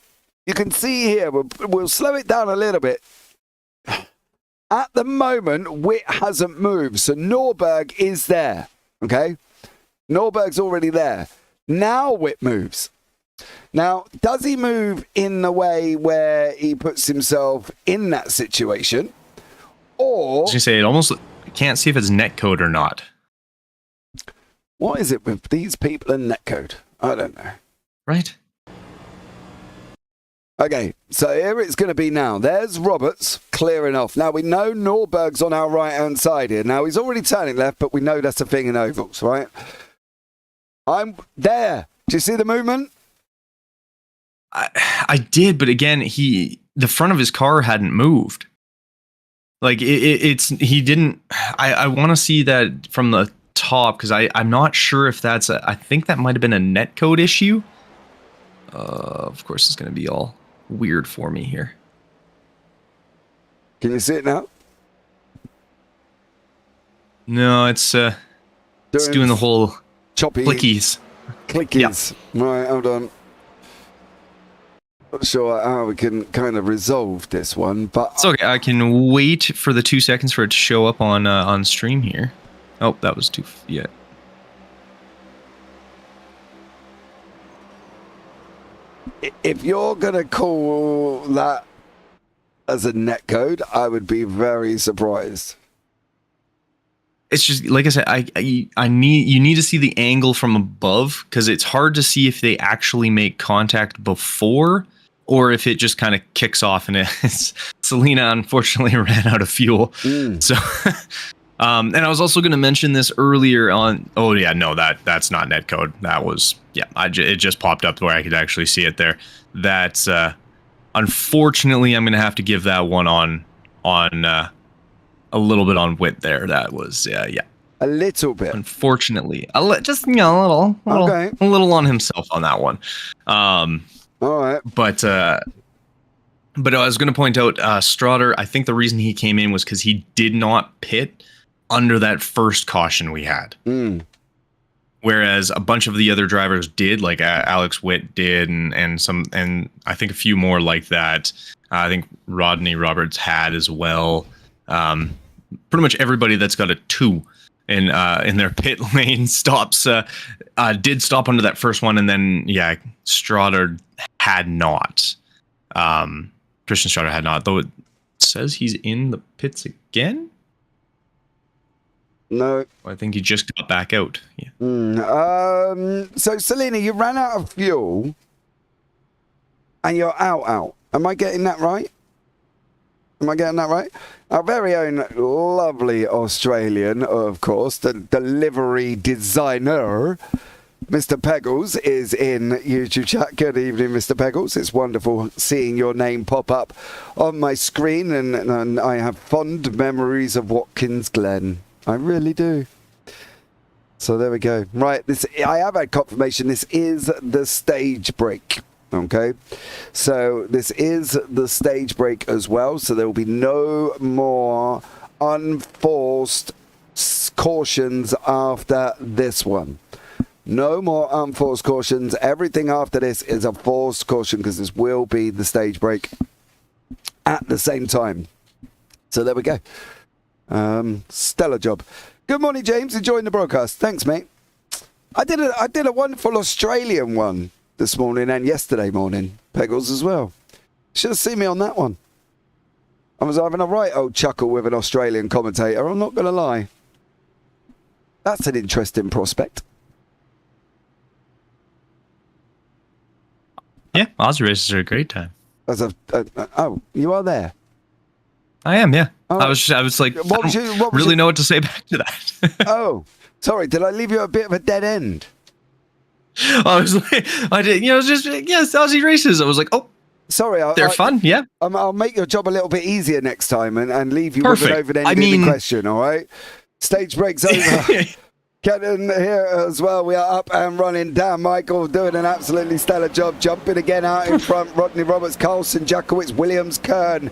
you can see here, we'll slow it down a little bit. At the moment, Witt hasn't moved, so Norberg is there, okay? Norberg's already there. Now Witt moves. Now, does he move in the way where he puts himself in that situation? Or... I was going to say, it almost... can't see if it's netcode or not. What is it with these people and netcode? I don't know. Right. Okay, so here it's going to be now. There's Roberts clearing off. Now we know Norberg's on our right-hand side here. Now he's already turning left, but we know that's a thing in ovals, right? I'm there. Do you see the movement? I did, but again, the front of his car hadn't moved. Like he didn't. I want to see that from the top because I'm not sure if that's I think that might have been a netcode issue. Of course, it's going to be all weird for me here. Can you see it now? No, it's doing the whole choppy clickies. Clickies. Yeah. Right, hold on. Not sure how we can kind of resolve this one, but it's okay. I can wait for the 2 seconds for it to show up on stream here. Oh, that was too. Yeah. If you're gonna call that as a netcode, I would be very surprised. It's just like I said. You need to see the angle from above because it's hard to see if they actually make contact before. Or if it just kind of kicks off and Selena unfortunately ran out of fuel. So, and I was also going to mention this earlier on. Oh yeah, no, that's not netcode. That was, yeah, it just popped up where I could actually see it there. That's, unfortunately, I'm going to have to give that one on a little bit on Witt there. That was, yeah. A little bit. Unfortunately. A little on himself on that one. All right. But I was going to point out Strotter, I think the reason he came in was because he did not pit under that first caution we had. Whereas a bunch of the other drivers did, like Alex Witt did, and I think a few more like that. I think Rodney Roberts had as well. Pretty much everybody that's got a 2 in their pit lane stops did stop under that first one, and then Strotter had not. Christian Strotter had not, though it says he's in the pits again. No, I think he just got back out. Yeah. So Selena, you ran out of fuel, and you're out. Am I getting that right? Our very own lovely Australian, of course, the delivery designer, Mr. Peggles, is in YouTube chat. Good evening, Mr. Peggles. It's wonderful seeing your name pop up on my screen, and I have fond memories of Watkins Glen. I really do. So there we go. Right, I have had confirmation. This is the stage break. Okay, so this is the stage break as well, so there will be no more unforced cautions after this one. No more unforced cautions. Everything after this is a forced caution because this will be the stage break at the same time. So there we go. Stellar job. Good morning, James. Enjoying the broadcast. Thanks, mate. I did a wonderful Australian one this morning and yesterday morning, Peggles as well. Should have seen me on that one. I was having a right old chuckle with an Australian commentator, I'm not going to lie. That's an interesting prospect. Yeah, Aussie races are a great time. Oh, you are there? I am, yeah. Oh. I was like, know what to say back to that. Oh, sorry, did I leave you a bit of a dead end? I was like, I did, yes, Aussie races. I was like, oh, sorry, they're fun, yeah. I'll make your job a little bit easier next time and leave you Perfect. with an open-ended question, all right? Stage break's over. Kenton here as well. We are up and running. Dan Michael doing an absolutely stellar job. Jumping again out in front. Rodney Roberts, Carlson, Jakowicz, Williams, Kern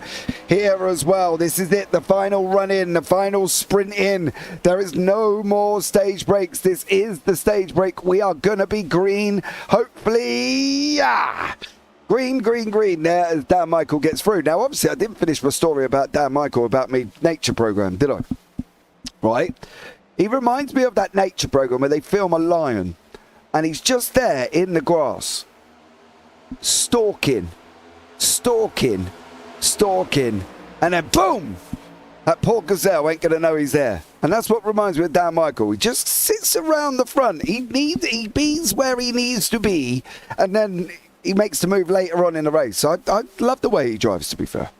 here as well. This is it. The final run in. The final sprint in. There is no more stage breaks. This is the stage break. We are going to be green. Hopefully. Yeah. Green there as Dan Michael gets through. Now, obviously, I didn't finish my story about Dan Michael, about me nature program, did I? Right? He reminds me of that nature program where they film a lion and he's just there in the grass, stalking, and then boom! That poor gazelle ain't going to know he's there. And that's what reminds me of Dan Michael. He just sits around the front. He bees where he needs to be, and then he makes the move later on in the race. So I love the way he drives, to be fair.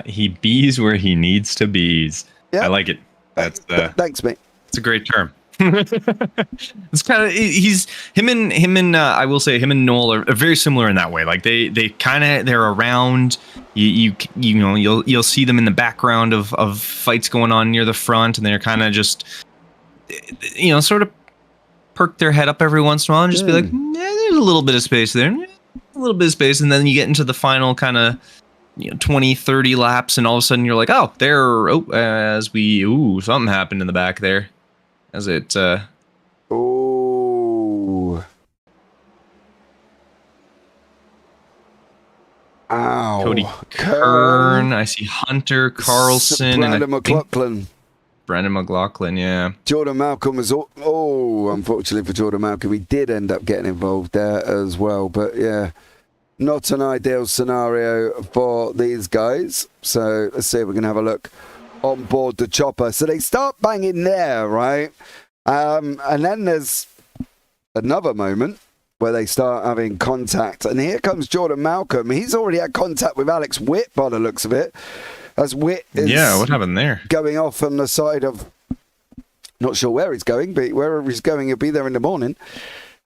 He bees where he needs to bees. Yeah. I like it. That's thanks, mate. It's a great term. It's kind of him and I will say him and Noel are very similar in that way. Like they're around. You'll see them in the background of fights going on near the front, and they're kind of just sort of perk their head up every once in a while and just be like, there's a little bit of space there, a little bit of space, and then you get into the final kind of 20, 30 laps, and all of a sudden you're like, something happened in the back there. As it, Ow. Cody Kern. I see Hunter Carlson. Brandon McLaughlin. Brandon McLaughlin, yeah. Jordan Malcolm was, unfortunately for Jordan Malcolm, he did end up getting involved there as well. But yeah, not an ideal scenario for these guys. So let's see if we can have a look on board the chopper. So they start banging there, right? And then there's another moment where they start having contact. And here comes Jordan Malcolm. He's already had contact with Alex Witt by the looks of it. As Witt is what happened there? Going off on the side of, not sure where he's going, but wherever he's going, he'll be there in the morning.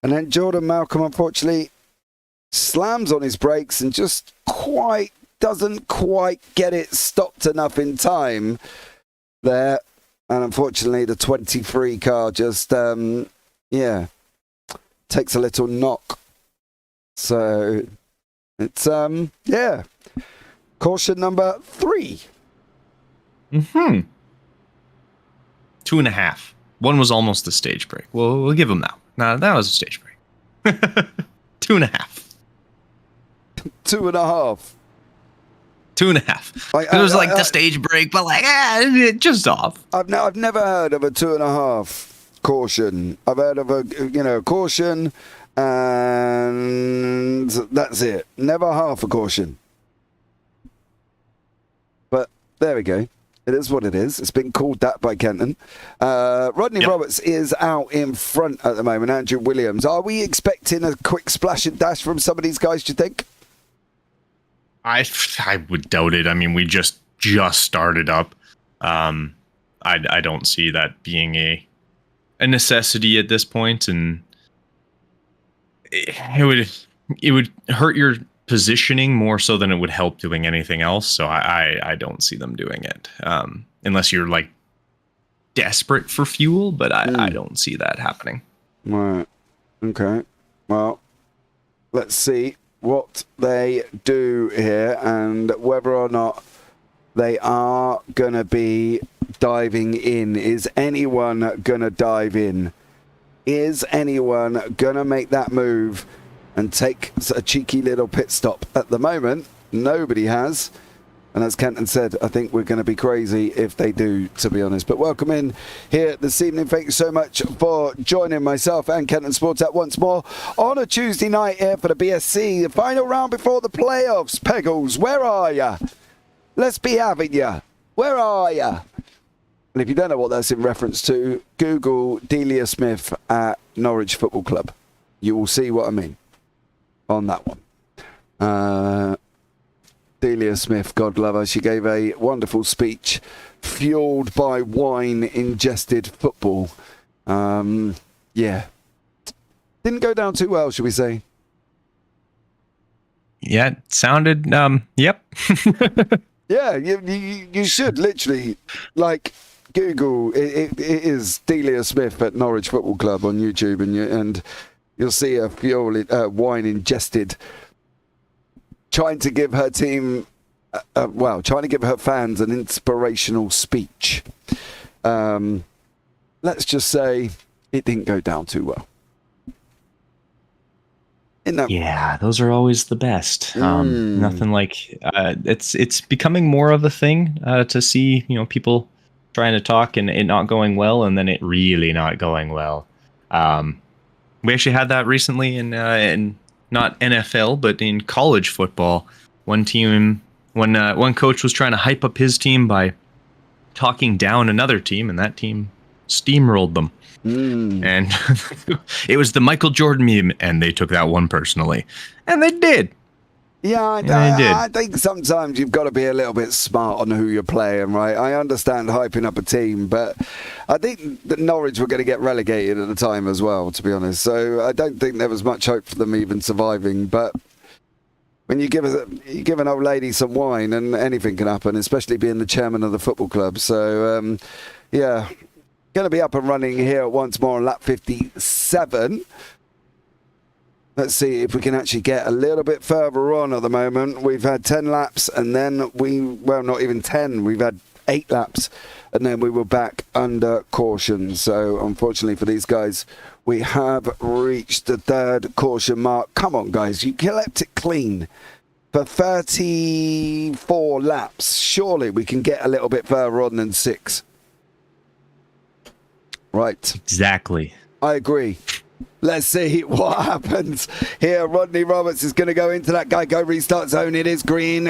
And then Jordan Malcolm, unfortunately, slams on his brakes and just doesn't quite get it stopped enough in time there. And unfortunately, the 23 car just, takes a little knock. So it's, caution number 3. 2.5. One was almost the stage break. We'll give him that. No, that was a stage break. 2.5. 2.5. 2.5. It was like the stage break, but just off. I've never heard of a 2.5 caution. I've heard of a caution, and that's it. Never half a caution. But there we go. It is what it is. It's been called that by Kenton. Rodney Roberts is out in front at the moment. Andrew Williams. Are we expecting a quick splash and dash from some of these guys, do you think? I would doubt it. I mean, we just started up. I don't see that being a necessity at this point, and it would hurt your positioning more so than it would help doing anything else. So I don't see them doing it unless you're like desperate for fuel, but I don't see that happening. Right. Okay. Well, let's see what they do here and whether or not they are going to be diving in. Is anyone going to dive in? Is anyone going to make that move and take a cheeky little pit stop? At the moment, nobody has. And as Kenton said, I think we're going to be crazy if they do, to be honest. But welcome in here this evening. Thank you so much for joining myself and Kenton Sportak once more on a Tuesday night here for the BSC. The final round before the playoffs. Peggles, where are ya? Let's be having ya. Where are ya? And if you don't know what that's in reference to, Google Delia Smith at Norwich Football Club. You will see what I mean on that one. Delia Smith, God love her. She gave a wonderful speech fueled by wine-ingested football. Yeah. Didn't go down too well, should we say? Yeah, it sounded, yep. Yeah, you should literally, like, Google, it is Delia Smith at Norwich Football Club on YouTube, and you'll see her wine-ingested, trying to give her team, trying to give her fans an inspirational speech. Let's just say it didn't go down too well. Yeah, those are always the best. Nothing like it's becoming more of a thing to see, people trying to talk and it not going well, and then it really not going well. We actually had that recently in not NFL, but in college football. One coach was trying to hype up his team by talking down another team, and that team steamrolled them. And it was the Michael Jordan meme, and they took that one personally, and they did. Yeah, I think sometimes you've got to be a little bit smart on who you're playing, right? I understand hyping up a team, but I think that Norwich were going to get relegated at the time as well, to be honest. So I don't think there was much hope for them even surviving. But when you give an old lady some wine, and anything can happen, especially being the chairman of the football club. So yeah. Going to be up and running here once more on lap 57. Let's see if we can actually get a little bit further on at the moment. We've had 10 laps, and then not even 10, we've had 8 laps, and then we were back under caution. So unfortunately for these guys, we have reached the 3rd caution mark. Come on, guys, you kept it clean for 34 laps. Surely we can get a little bit further on than 6. Right. Exactly. I agree. Let's see what happens here. Rodney Roberts is going to go into that Geico restart zone. It is green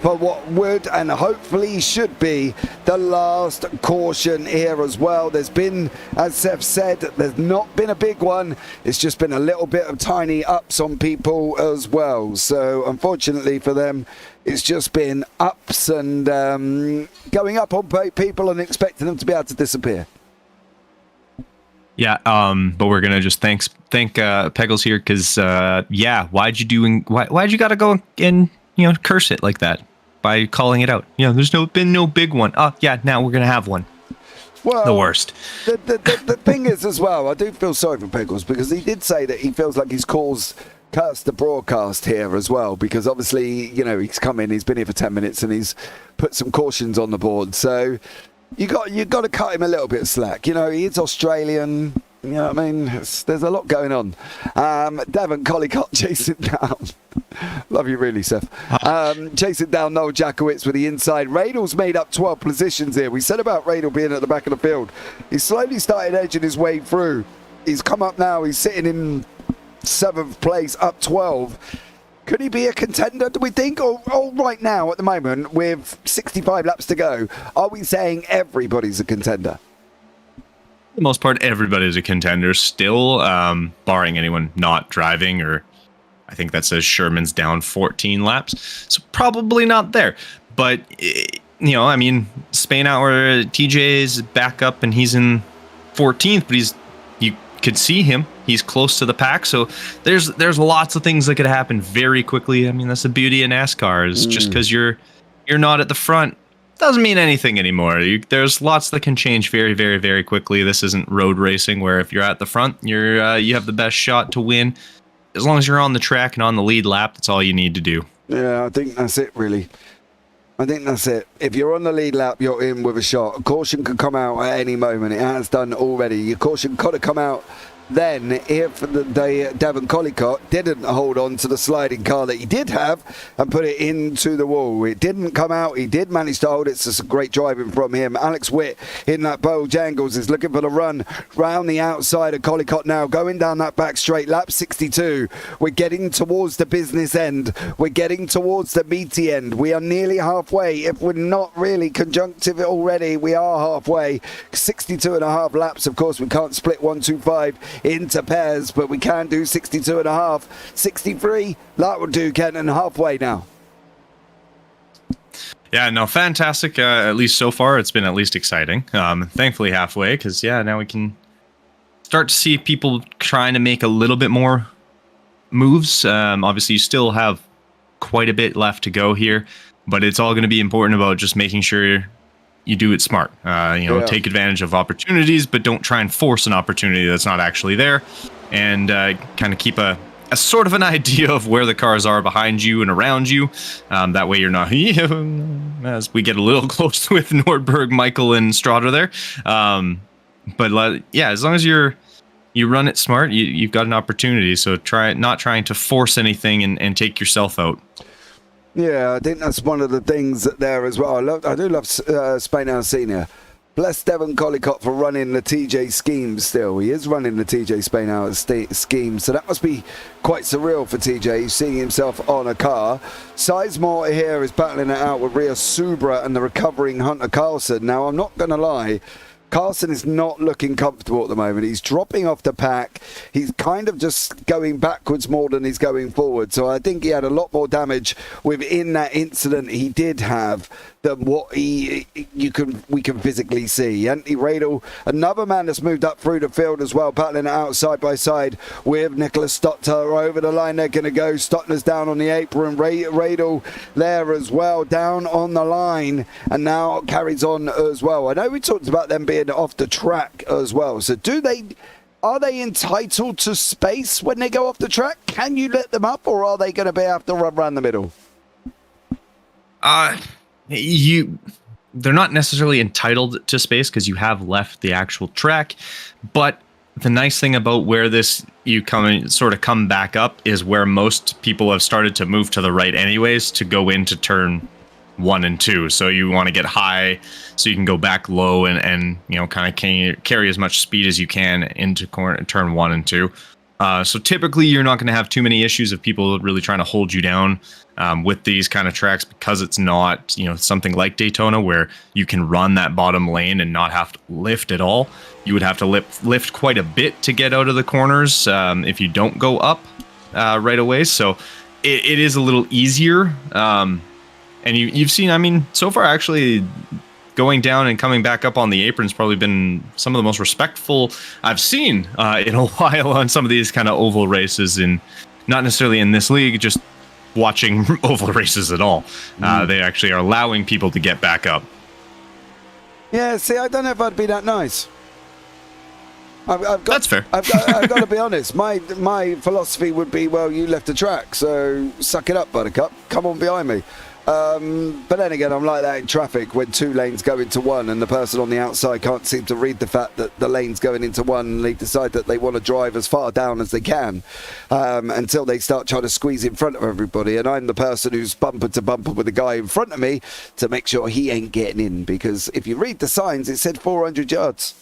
for what would and hopefully should be the last caution here as well. There's been, as Seth said, there's not been a big one. It's just been a little bit of tiny ups on people as well. So unfortunately for them, it's just been ups and going up on people and expecting them to be able to disappear. Yeah, but we're gonna just thank Peggles here, because why'd you gotta go and curse it like that by calling it out? There's been no big one. Oh yeah, now we're gonna have one. Well, the worst. The thing is as well, I do feel sorry for Peggles, because he did say that he feels like he's caused curse the broadcast here as well, because obviously he's come in, he's been here for 10 minutes and he's put some cautions on the board. So you got to cut him a little bit of slack. He is Australian. You know what I mean? There's a lot going on. Devon Collicott chasing down. Love you really, Seth. Chasing down Noel Jakowitz with the inside. Radal's made up 12 positions here. We said about Radal being at the back of the field. He slowly started edging his way through. He's come up now. He's sitting in 7th place, up 12. Could he be a contender, do we think? Or right now, at the moment, with 65 laps to go, are we saying everybody's a contender? For the most part, everybody's a contender still, barring anyone not driving, or I think that says Sherman's down 14 laps. So probably not there. But, Spain out where TJ is back up and he's in 14th, but you could see him. He's close to the pack, so there's lots of things that could happen very quickly. I mean, that's the beauty of NASCAR, is just because you're not at the front doesn't mean anything anymore. There's lots that can change very, very, very quickly. This isn't road racing where if you're at the front, you have the best shot to win. As long as you're on the track and on the lead lap, that's all you need to do. Yeah, I think that's it, really. I think that's it. If you're on the lead lap, you're in with a shot. A caution can come out at any moment. It has done already. Your caution could have come out then if Devon Collicott didn't hold on to the sliding car that he did have and put it into the wall. It didn't come out. He did manage to hold it. It's just great driving from him. Alex Witt in that Bojangles is looking for the run round the outside of Collicott now, going down that back straight, lap 62. We're getting towards the business end. We're getting towards the meaty end. We are nearly halfway. If we're not really conjunctive already, we are halfway. 62 and a half laps. Of course, we can't split 125 into pairs, but we can do 62 and a half. 63, that will do, Kenton. Halfway now. Yeah, no, fantastic. At least so far, it's been at least exciting. Thankfully halfway, because now we can start to see people trying to make a little bit more moves. Obviously, you still have quite a bit left to go here, but it's all going to be important about just making sure you do it smart. Take advantage of opportunities, but don't try and force an opportunity that's not actually there, and kind of keep a sort of an idea of where the cars are behind you and around you. That way you're not, as we get a little close with Nordberg, Michael, and Strada there. As long as you run it smart, you've got an opportunity. So not trying to force anything and take yourself out. Yeah, I think that's one of the things there as well. I do love Spain Senior. Bless Devon Collicott for running the TJ scheme still. He is running the TJ Spain scheme, so that must be quite surreal for TJ. He's seeing himself on a car. Sizemore here is battling it out with Ria Subra and the recovering Hunter Carlson. Now, I'm not going to lie, Carlson is not looking comfortable at the moment. He's dropping off the pack. He's kind of just going backwards more than he's going forward. So I think he had a lot more damage within that incident he did have than what we can physically see. Anthony Radel, another man that's moved up through the field as well, battling it out side by side with Nicholas Stotter. Over the line they're going to go. Stotter's down on the apron. Radel there as well, down on the line, and now carries on as well. I know we talked about them being off the track as well. So are they entitled to space when they go off the track? Can you let them up, or are they going to have to run around the middle? They're not necessarily entitled to space because you have left the actual track, but the nice thing about where you come back up is where most people have started to move to the right anyways to go into turn 1 and 2. So you want to get high so you can go back low and kind of carry as much speed as you can into turn 1 and 2. So typically you're not going to have too many issues of people really trying to hold you down with these kind of tracks, because it's not something like Daytona where you can run that bottom lane and not have to lift at all. You would have to lift quite a bit to get out of the corners if you don't go up right away. So it is a little easier. And you've seen, so far actually going down and coming back up on the apron's probably been some of the most respectful I've seen in a while on some of these kind of oval races, and not necessarily in this league, just watching oval races at all. They actually are allowing people to get back up. Yeah, see, I don't know if I'd be that nice. That's fair. I've got to be honest. My philosophy would be, well, you left the track, so suck it up, Buttercup. Come on behind me. But then again, I'm like that in traffic when 2 lanes go into 1 and the person on the outside can't seem to read the fact that the lane's going into 1, and they decide that they want to drive as far down as they can until they start trying to squeeze in front of everybody. And I'm the person who's bumper to bumper with the guy in front of me to make sure he ain't getting in, because if you read the signs, it said 400 yards.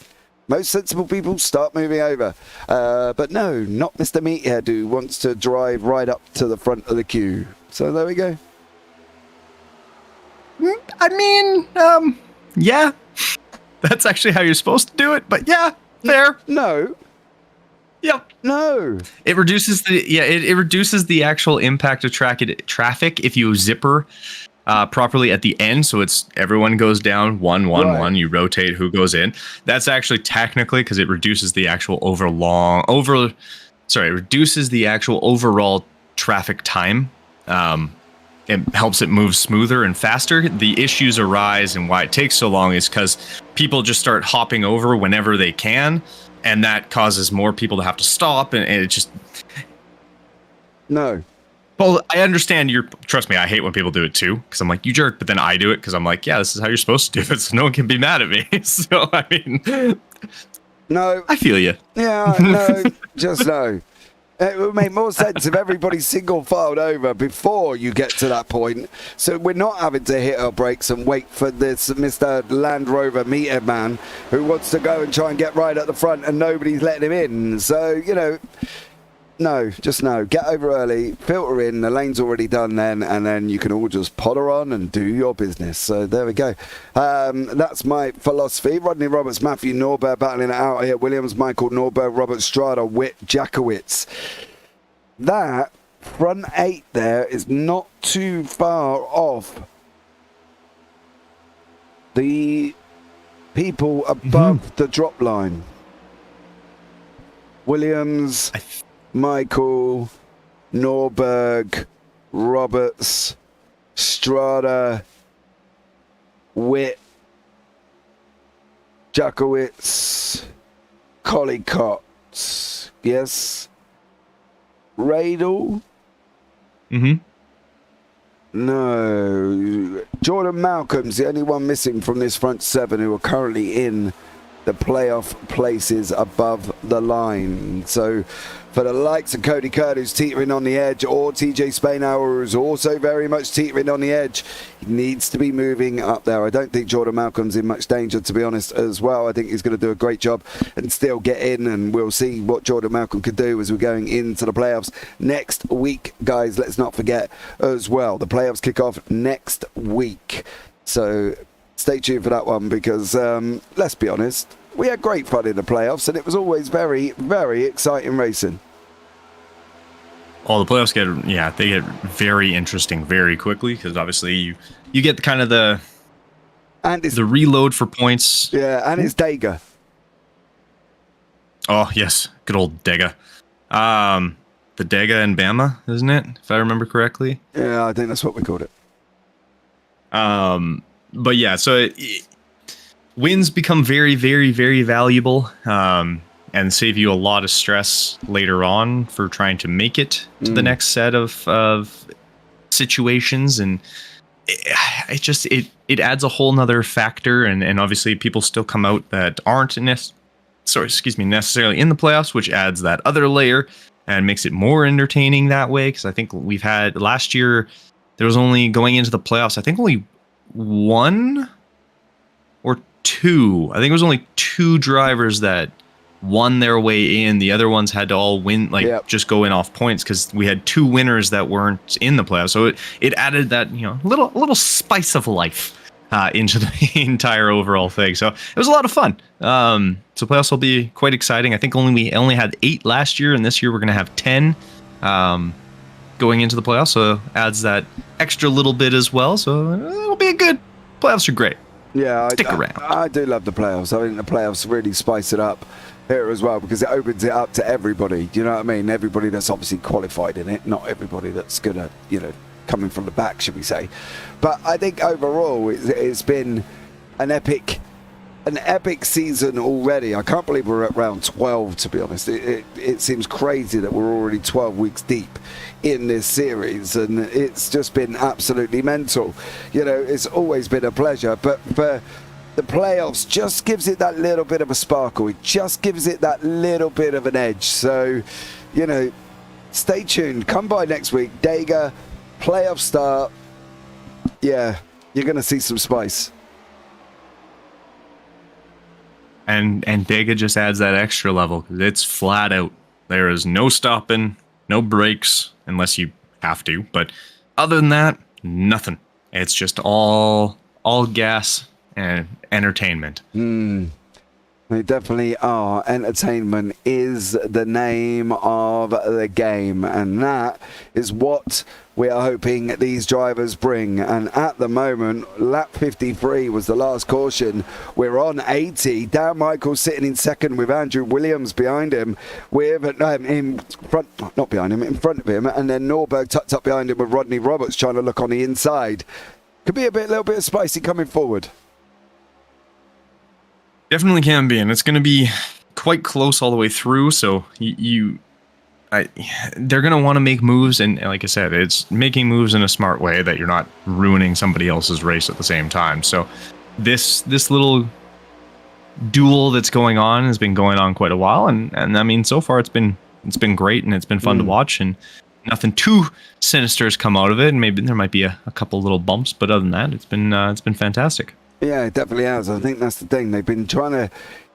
Most sensible people start moving over. But no, not Mr. Meathead, who wants to drive right up to the front of the queue. So there we go. Yeah, that's actually how you're supposed to do it, but yeah, fair. No. Yep. No. It reduces it reduces the actual impact of traffic if you zipper properly at the end, so it's everyone goes down 1-1-1, you rotate who goes in. That's actually technically because it reduces the actual reduces the actual overall traffic time. It helps it move smoother and faster. The issues arise, and why it takes so long is because people just start hopping over whenever they can, and that causes more people to have to stop, and it just... No. Well, I understand trust me, I hate when people do it too, because I'm like, you jerk, but then I do it because I'm like, yeah, this is how you're supposed to do it, so no one can be mad at me. So, I mean... No. I feel you. Yeah, no, just no. It would make more sense if everybody's single filed over before you get to that point. So we're not having to hit our brakes and wait for this Mr. Land Rover meathead man who wants to go and try and get right at the front and nobody's letting him in. So, you know, no, just no. Get over early, filter in, the lane's already done then, and then you can all just potter on and do your business. So there we go. That's my philosophy. Rodney Roberts, Matthew Norberg battling it out here. Williams, Michael Norberg, Robert Strada, Witt, Jakowitz. That front 8 there is not too far off the people above the drop line. Williams, Michael, Norberg, Roberts, Strada, Witt, Jakowitz, Collicott, yes, Radel. No, Jordan Malcolm's the only one missing from this front 7 who are currently in the playoff places above the line. So for the likes of Cody Curd, who's teetering on the edge, or TJ Spainhour, who's also very much teetering on the edge, he needs to be moving up there. I don't think Jordan Malcolm's in much danger, to be honest, as well. I think he's going to do a great job and still get in, and we'll see what Jordan Malcolm can do as we're going into the playoffs next week, guys. Let's not forget as well, the playoffs kick off next week. So stay tuned for that one, because let's be honest, we had great fun in the playoffs, and it was always very, very exciting racing. Oh, the playoffs they get very interesting very quickly, because obviously you get kind of the reload for points. Yeah, and it's Dega. Oh yes, good old Dega. The Dega and Bama, isn't it? If I remember correctly. Yeah, I think that's what we called it. But yeah, so wins become very, very, very valuable, and save you a lot of stress later on for trying to make it to the next set of situations, and it adds a whole nother factor, and obviously people still come out that aren't necessarily in the playoffs, which adds that other layer and makes it more entertaining that way. Because I think we've had last year, there was only going into the playoffs, I think only one or two. I think it was only 2 drivers that won their way in. The other ones had to all win, just go in off points, because we had 2 winners that weren't in the playoffs. So it added that, little spice of life into the entire overall thing. So it was a lot of fun. So playoffs will be quite exciting. I think we only had 8 last year, and this year we're going to have 10 going into the playoffs. So it adds that extra little bit as well. So it'll be a good. Playoffs are great. Yeah, Stick around. I do love the playoffs. I think the playoffs really spice it up here as well, because it opens it up to everybody. Do you know what I mean? Everybody that's obviously qualified in it, not everybody that's good at, coming from the back, should we say. But I think overall it's been an epic season already. I can't believe we're at round 12, to be honest. It seems crazy that we're already 12 weeks deep in this series, and it's just been absolutely mental. It's always been a pleasure, but for the playoffs just gives it that little bit of a sparkle. It just gives it that little bit of an edge. So, stay tuned. Come by next week. Dega, playoff start. Yeah, you're going to see some spice. And Dega just adds that extra level, because it's flat out. There is no stopping, no brakes, unless you have to. But other than that, nothing. It's just all gas and entertainment. They definitely are. Entertainment is the name of the game, and that is what we are hoping these drivers bring. And at the moment, lap 53 was the last caution. We're on 80. Dan Michael sitting in second with Andrew Williams behind him, with in front of him, and then Norberg tucked up behind him with Rodney Roberts trying to look on the inside. Could be a little bit of spicy coming forward. Definitely can be, and it's going to be quite close all the way through. So they're going to want to make moves, and like I said, it's making moves in a smart way that you're not ruining somebody else's race at the same time. So this little duel that's going on has been going on quite a while, and I mean, so far it's been great, and it's been fun to watch, and nothing too sinister has come out of it, and maybe there might be a couple little bumps, but other than that, it's been fantastic. Yeah, it definitely has. I think that's the thing. They've been trying to.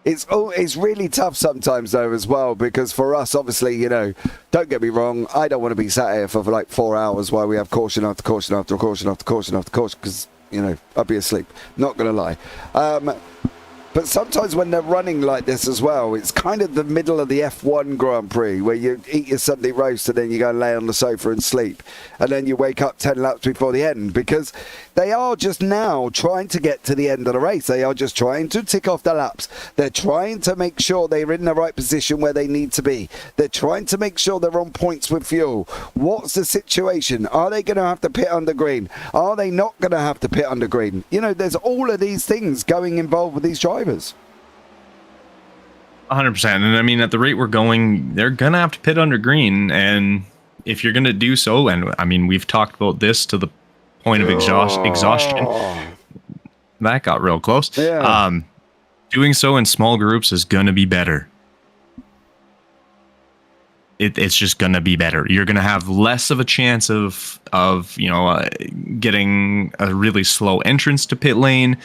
It's really tough sometimes though as well, because for us, obviously, you know, don't get me wrong, I don't want to be sat here for like 4 hours while we have caution after caution after caution after caution after caution, because, you know, I'd be asleep. Not gonna lie. But sometimes when they're running like this as well, it's kind of the middle of the F1 Grand Prix where you eat your Sunday roast and then you go and lay on the sofa and sleep. And then you wake up 10 laps before the end, because they are just now trying to get to the end of the race. They are just trying to tick off the laps. They're trying to make sure they're in the right position where they need to be. They're trying to make sure they're on points with fuel. What's the situation? Are they going to have to pit under green? Are they not going to have to pit under green? You know, there's all of these things going involved with these drivers. 100%. And I mean, at the rate we're going, they're going to have to pit under green. And if you're going to do so, and I mean, we've talked about this to the point of exhaustion. That got real close. Yeah. Doing so in small groups is going to be better. It's just going to be better. You're going to have less of a chance of getting a really slow entrance to pit lane.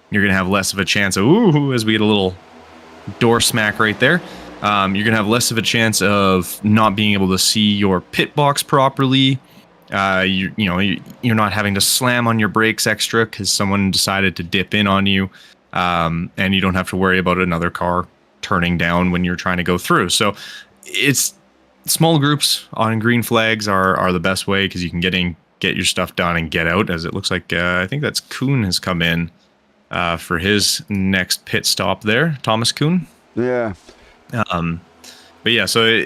You're going to have less of a chance of, as we get a little door smack right there. You're going to have less of a chance of not being able to see your pit box properly. You're not having to slam on your brakes extra because someone decided to dip in on you. And you don't have to worry about another car turning down when you're trying to go through. So it's small groups on green flags are the best way, because you can get your stuff done and get out, as it looks like, I think that's Kuhn has come in for his next pit stop there, Thomas Kuhn. Yeah. But yeah, so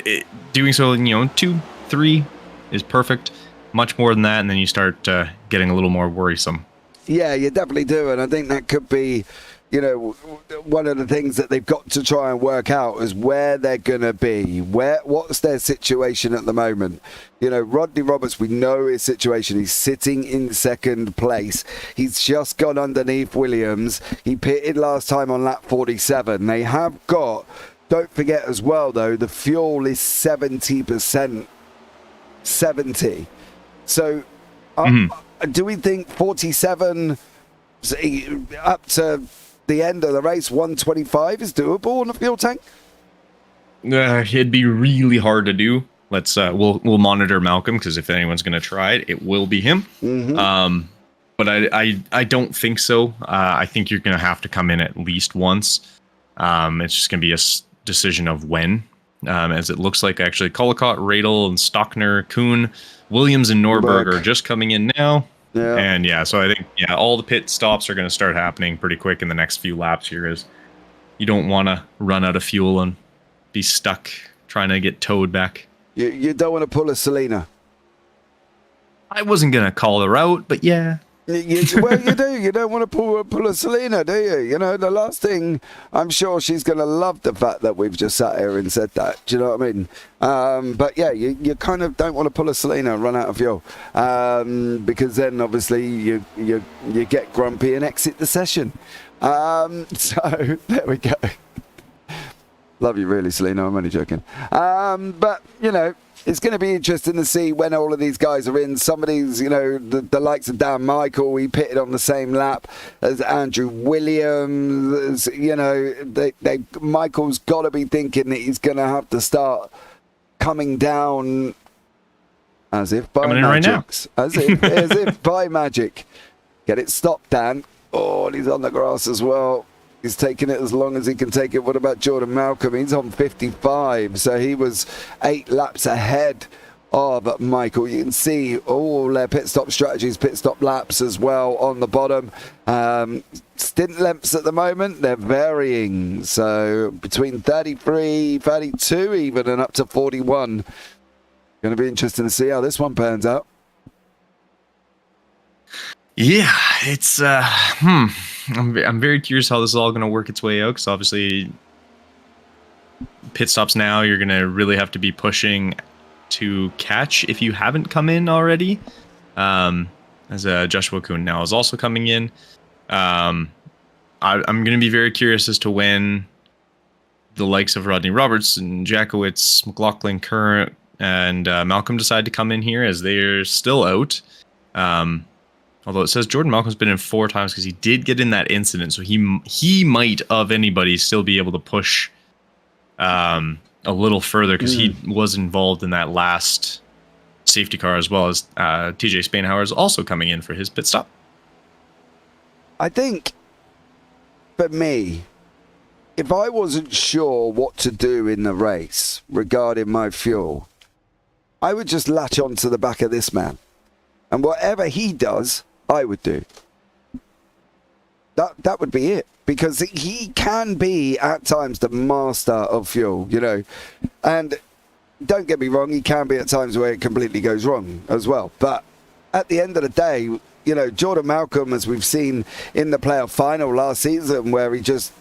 doing so, 2, 3 is perfect. Much more than that, and then you start getting a little more worrisome. Yeah, you definitely do, and I think that could be, one of the things that they've got to try and work out is where they're going to be. What's their situation at the moment? Rodney Roberts, we know his situation. He's sitting in second place. He's just gone underneath Williams. He pitted last time on lap 47. They have got, don't forget as well, though, the fuel is 70%. 70. So, do we think 47 up to the end of the race, 125 is doable on the fuel tank? It'd be really hard to do. Let's we'll monitor Malcolm, because if anyone's going to try it, it will be him. But I don't think so. I think you're going to have to come in at least once. It's just going to be a decision of when. As it looks like, actually, Collicott, Radel, and Stockner, Kuhn, Williams, and Norberg are just coming in now. Yeah. And so I think all the pit stops are going to start happening pretty quick in the next few laps here, as you don't want to run out of fuel and be stuck trying to get towed back. You don't want to pull a Selena. I wasn't going to call her out, but yeah. Well, you do. You don't want to pull a Selena, do you? The last thing, I'm sure she's going to love the fact that we've just sat here and said that. Do you know what I mean? But yeah, you kind of don't want to pull a Selena and run out of fuel, because then obviously you get grumpy and exit the session. So there we go. Love you really, Selena. I'm only joking. But it's going to be interesting to see when all of these guys are in. Some of these, the likes of Dan Michael, he pitted on the same lap as Andrew Williams. Michael's got to be thinking that he's going to have to start coming down as if by magic. Right now. As if by magic. Get it stopped, Dan. Oh, and he's on the grass as well. He's taking it as long as he can take it. What about Jordan Malcolm? He's on 55, so he was 8 laps ahead of Michael. You can see all their pit stop strategies, pit stop laps as well on the bottom. Stint lengths at the moment, they're varying. So between 33, 32 even, and up to 41. Going to be interesting to see how this one pans out. Yeah, it's I'm very curious how this is all going to work its way out, because obviously pit stops now, you're going to really have to be pushing to catch if you haven't come in already. As Joshua Kuhn now is also coming in. I'm going to be very curious as to when the likes of Rodney Robertson, Jackowitz, McLaughlin, Current, and Malcolm decide to come in here, as they're still out. Although it says Jordan Malcolm's been in 4 times because he did get in that incident, so he might, of anybody, still be able to push a little further, because he was involved in that last safety car, as well as TJ Spainhauer is also coming in for his pit stop. I think, for me, if I wasn't sure what to do in the race regarding my fuel, I would just latch onto the back of this man. And whatever he does, I would do. That would be it. Because he can be, at times, the master of fuel, you know. And don't get me wrong, he can be at times where it completely goes wrong as well. But at the end of the day, you know, Jordan Malcolm, as we've seen in the playoff final last season, where he just,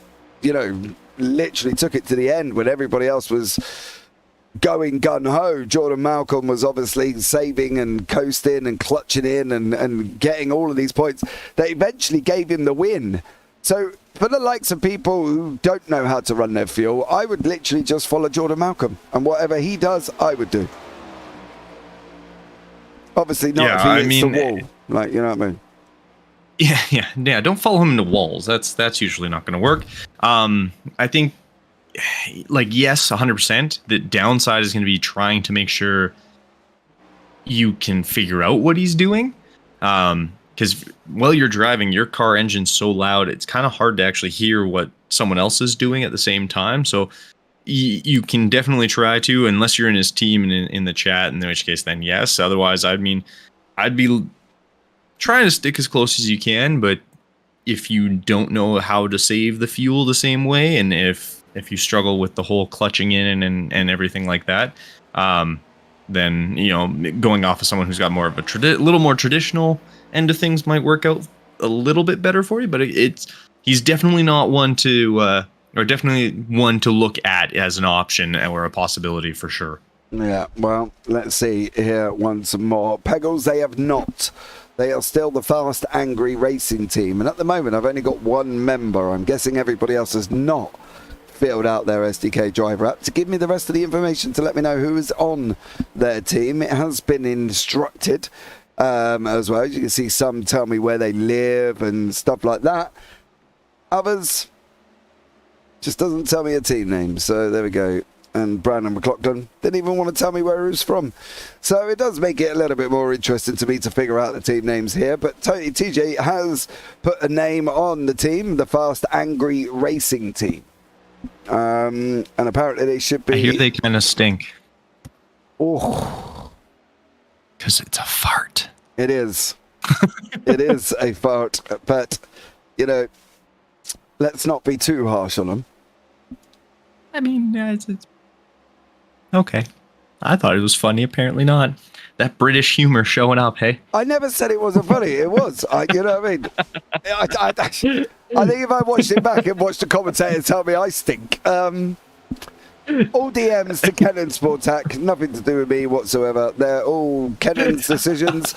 you know, literally took it to the end when everybody else was going gun-ho. Jordan Malcolm was obviously saving and coasting and clutching in and getting all of these points that eventually gave him the win. So for the likes of people who don't know how to run their fuel, I would literally just follow Jordan Malcolm, and whatever he does, I would do. Obviously not if he hits the wall. Like, you know what I mean? Yeah. Don't follow him into walls. That's usually not going to work. I think, like, yes, 100%. The downside is going to be trying to make sure you can figure out what he's doing. Because while you're driving, your car engine's so loud, it's kind of hard to actually hear what someone else is doing at the same time. So you can definitely try to, unless you're in his team and in the chat, in which case then yes. Otherwise, I mean, I'd be trying to stick as close as you can. But if you don't know how to save the fuel the same way, and if you struggle with the whole clutching in and everything like that, then, you know, going off of someone who's got more of a little more traditional end of things might work out a little bit better for you. But he's definitely not one to, or definitely one to look at as an option or a possibility for sure. Yeah, well, let's see here once more. Peggles, they have not. They are still the Fast Angry Racing team. And at the moment, I've only got one member. I'm guessing everybody else has not filled out their SDK driver app to give me the rest of the information to let me know who is on their team. It has been instructed as well. You can see some tell me where they live and stuff like that. Others just doesn't tell me a team name. So there we go. And Brandon McLaughlin didn't even want to tell me where he was from. So it does make it a little bit more interesting to me to figure out the team names here. But Tony TJ has put a name on the team, the Fast Angry Racing team. And apparently they should be... I hear they kind of stink. Oh. Because it's a fart. It is. It is a fart. But, you know, let's not be too harsh on them. I mean, it's okay. I thought it was funny. Apparently not. That British humor showing up, hey? I never said it wasn't funny. It was. You know what I mean? I think if I watched it back and watched the commentator tell me I stink. All DMs to Kenton Sportak. Nothing to do with me whatsoever. They're all Kenton's decisions.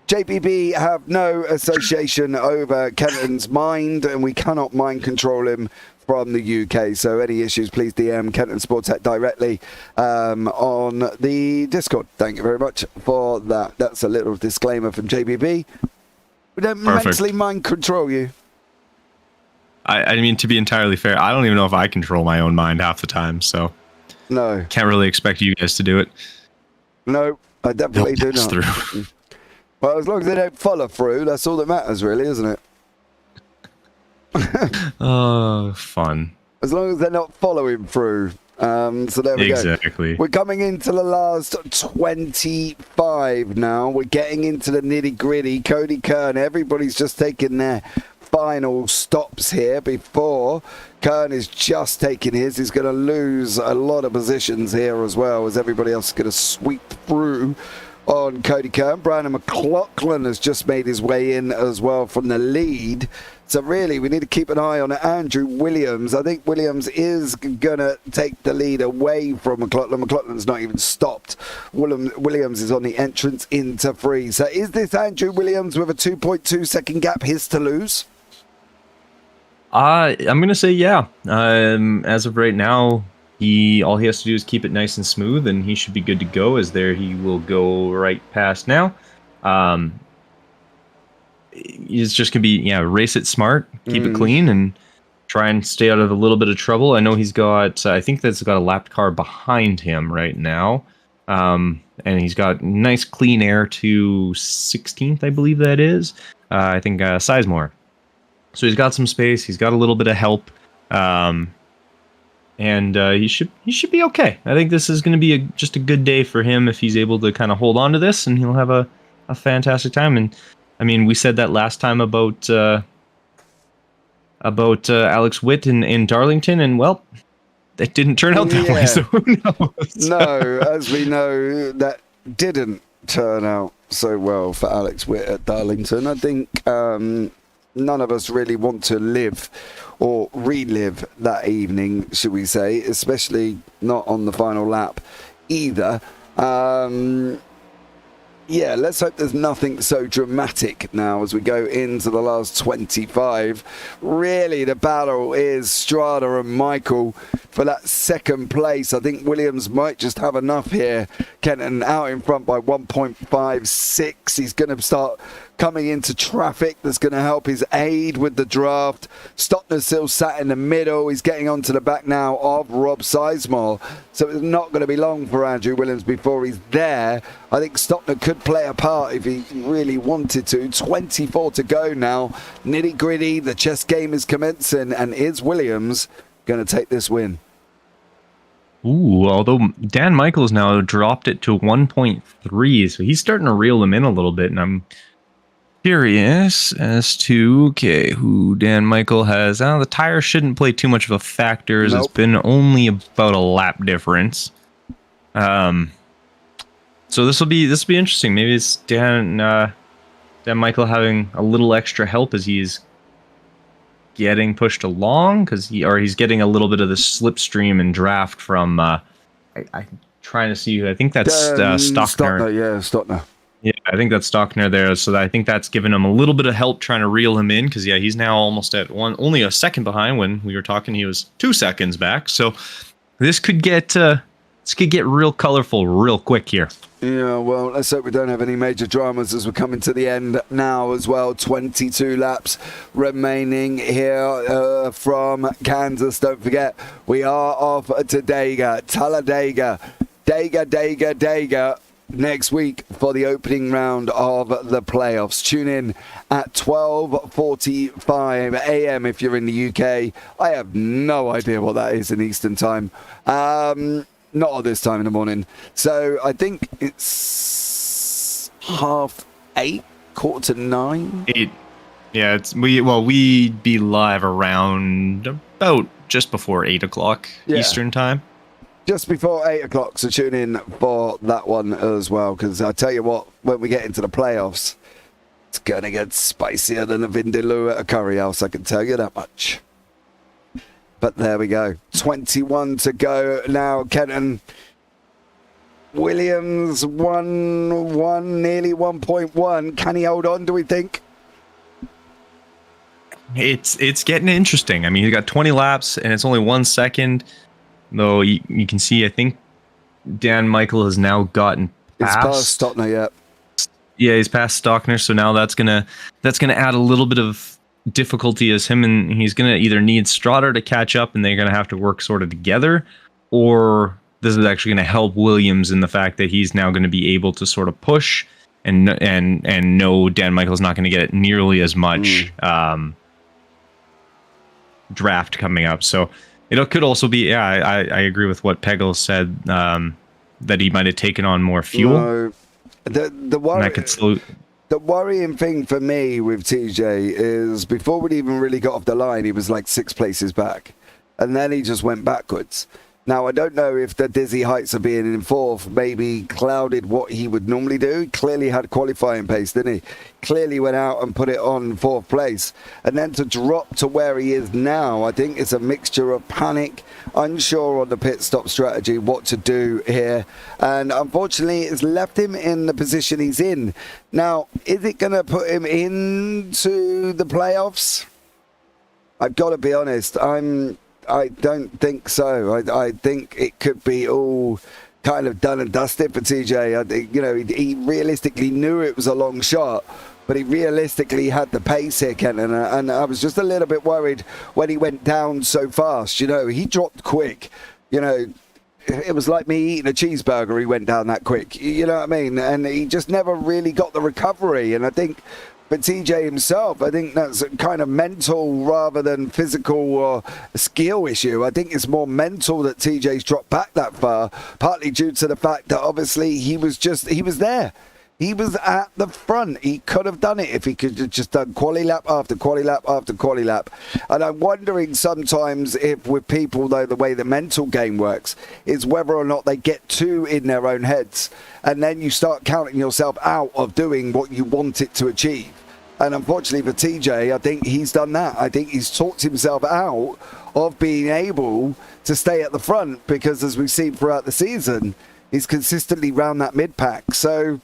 JPB have no association over Kenton's mind, and we cannot mind control him from the UK. So any issues, please DM Kenton Sportak directly on the Discord. Thank you very much for that. That's a little disclaimer from JPB. We don't mentally mind control you. I mean, to be entirely fair, I don't even know if I control my own mind half the time, so no, can't really expect you guys to do it. No, I definitely do not. Through. Well, as long as they don't follow through, that's all that matters, really, isn't it? Oh, fun. As long as they're not following through. So there we go. Exactly. We're coming into the last 25 now. We're getting into the nitty-gritty. Cody Kern, everybody's just taking their final stops here before Kern is just taking his. He's going to lose a lot of positions here as well, as everybody else is going to sweep through on Cody Kern. Brandon McLaughlin has just made his way in as well from the lead. So really, we need to keep an eye on Andrew Williams. I think Williams is going to take the lead away from McLaughlin. McLaughlin's not even stopped. Williams is on the entrance into free. So is this Andrew Williams with a 2.2 second gap his to lose? I'm gonna say yeah. As of right now, all he has to do is keep it nice and smooth, and he should be good to go. As there, he will go right past now. It's just gonna be race it smart, keep it clean, and try and stay out of a little bit of trouble. I know he's got, I think that's got a lapped car behind him right now, and he's got nice clean air to 16th, I believe that is. I think Sizemore. So he's got some space. He's got a little bit of help, and he should be okay. I think this is going to be just a good day for him if he's able to kind of hold on to this, and he'll have a fantastic time. And I mean, we said that last time about Alex Witt in Darlington, and well, it didn't turn out that way. So who knows? No, as we know, that didn't turn out so well for Alex Witt at Darlington. I think none of us really want to live or relive that evening, should we say, especially not on the final lap either. Yeah, let's hope there's nothing so dramatic now as we go into the last 25. Really, the battle is Strada and Michael for that second place. I think Williams might just have enough here. Kenton out in front by 1.56. He's going to start coming into traffic. That's going to help his aid with the draft. Stockner still sat in the middle. He's getting onto the back now of Rob Sizemore. So it's not going to be long for Andrew Williams before he's there. I think Stockner could play a part if he really wanted to. 24 to go now. Nitty gritty. The chess game is commencing. And is Williams going to take this win? Ooh, although Dan Michaels now dropped it to 1.3. So he's starting to reel him in a little bit. And I'm curious as to who Dan Michael has. The tire shouldn't play too much of a factor, as It's been only about a lap difference. So this will be interesting. Maybe it's Dan Michael having a little extra help as he's getting pushed along, because he's getting a little bit of the slipstream and draft from. I'm trying to see. I think that's Stockner. Yeah, Stockner. Yeah, I think that's Stockner there. So I think that's given him a little bit of help trying to reel him in, because he's now almost at only a second behind. When we were talking, he was 2 seconds back. So this could get real colorful real quick here. Yeah, well, let's hope we don't have any major dramas as we're coming to the end now as well. 22 laps remaining here from Kansas. Don't forget, we are off to Talladega. Dega. Next week for the opening round of the playoffs. Tune in at 12:45 a.m. if you're in the UK. I have no idea what that is in Eastern time. Not at this time in the morning. So I think it's 8:30, 8:45. 8. Yeah, we'd be live around about just before 8 o'clock Eastern time. Just before 8 o'clock, so tune in for that one as well, because I tell you what, when we get into the playoffs, it's going to get spicier than a Vindaloo at a curry house, I can tell you that much. But there we go. 21 to go now, Kenton. Williams, nearly 1.1. Can he hold on, do we think? It's getting interesting. I mean, he got 20 laps, and it's only 1 second. Though you can see, I think Dan Michael has now gotten past. It's past Stockner, yeah. Yeah, he's past Stockner, so now that's gonna add a little bit of difficulty as he's gonna either need Strada to catch up, and they're gonna have to work sort of together, or this is actually gonna help Williams in the fact that he's now gonna be able to sort of push and know Dan Michael's not gonna get nearly as much draft coming up. So it could also be, I agree with what Peggle said, that he might have taken on more fuel. No, the worrying thing for me with TJ is before we'd even really got off the line, he was like 6 places back. And then he just went backwards. Now, I don't know if the dizzy heights of being in 4th maybe clouded what he would normally do. He clearly had qualifying pace, didn't he? Clearly went out and put it on 4th place. And then to drop to where he is now, I think it's a mixture of panic, unsure on the pit stop strategy, what to do here. And unfortunately, it's left him in the position he's in. Now, is it going to put him into the playoffs? I've got to be honest. I don't think so. I think it could be all kind of done and dusted for TJ. I think, he realistically knew it was a long shot, but he realistically had the pace here, Kenton, and I was just a little bit worried when he went down so fast. He dropped quick. It was like me eating a cheeseburger. He went down that quick. You know what I mean? And he just never really got the recovery. And I think for TJ himself, I think that's a kind of mental rather than physical or skill issue. I think it's more mental that TJ's dropped back that far, partly due to the fact that obviously he was there. He was at the front. He could have done it if he could have just done quali lap after quali lap after quali lap. And I'm wondering sometimes if with people, though, the way the mental game works is whether or not they get too in their own heads. And then you start counting yourself out of doing what you want it to achieve. And unfortunately for TJ, I think he's done that. I think he's talked himself out of being able to stay at the front because, as we've seen throughout the season, he's consistently round that mid-pack. So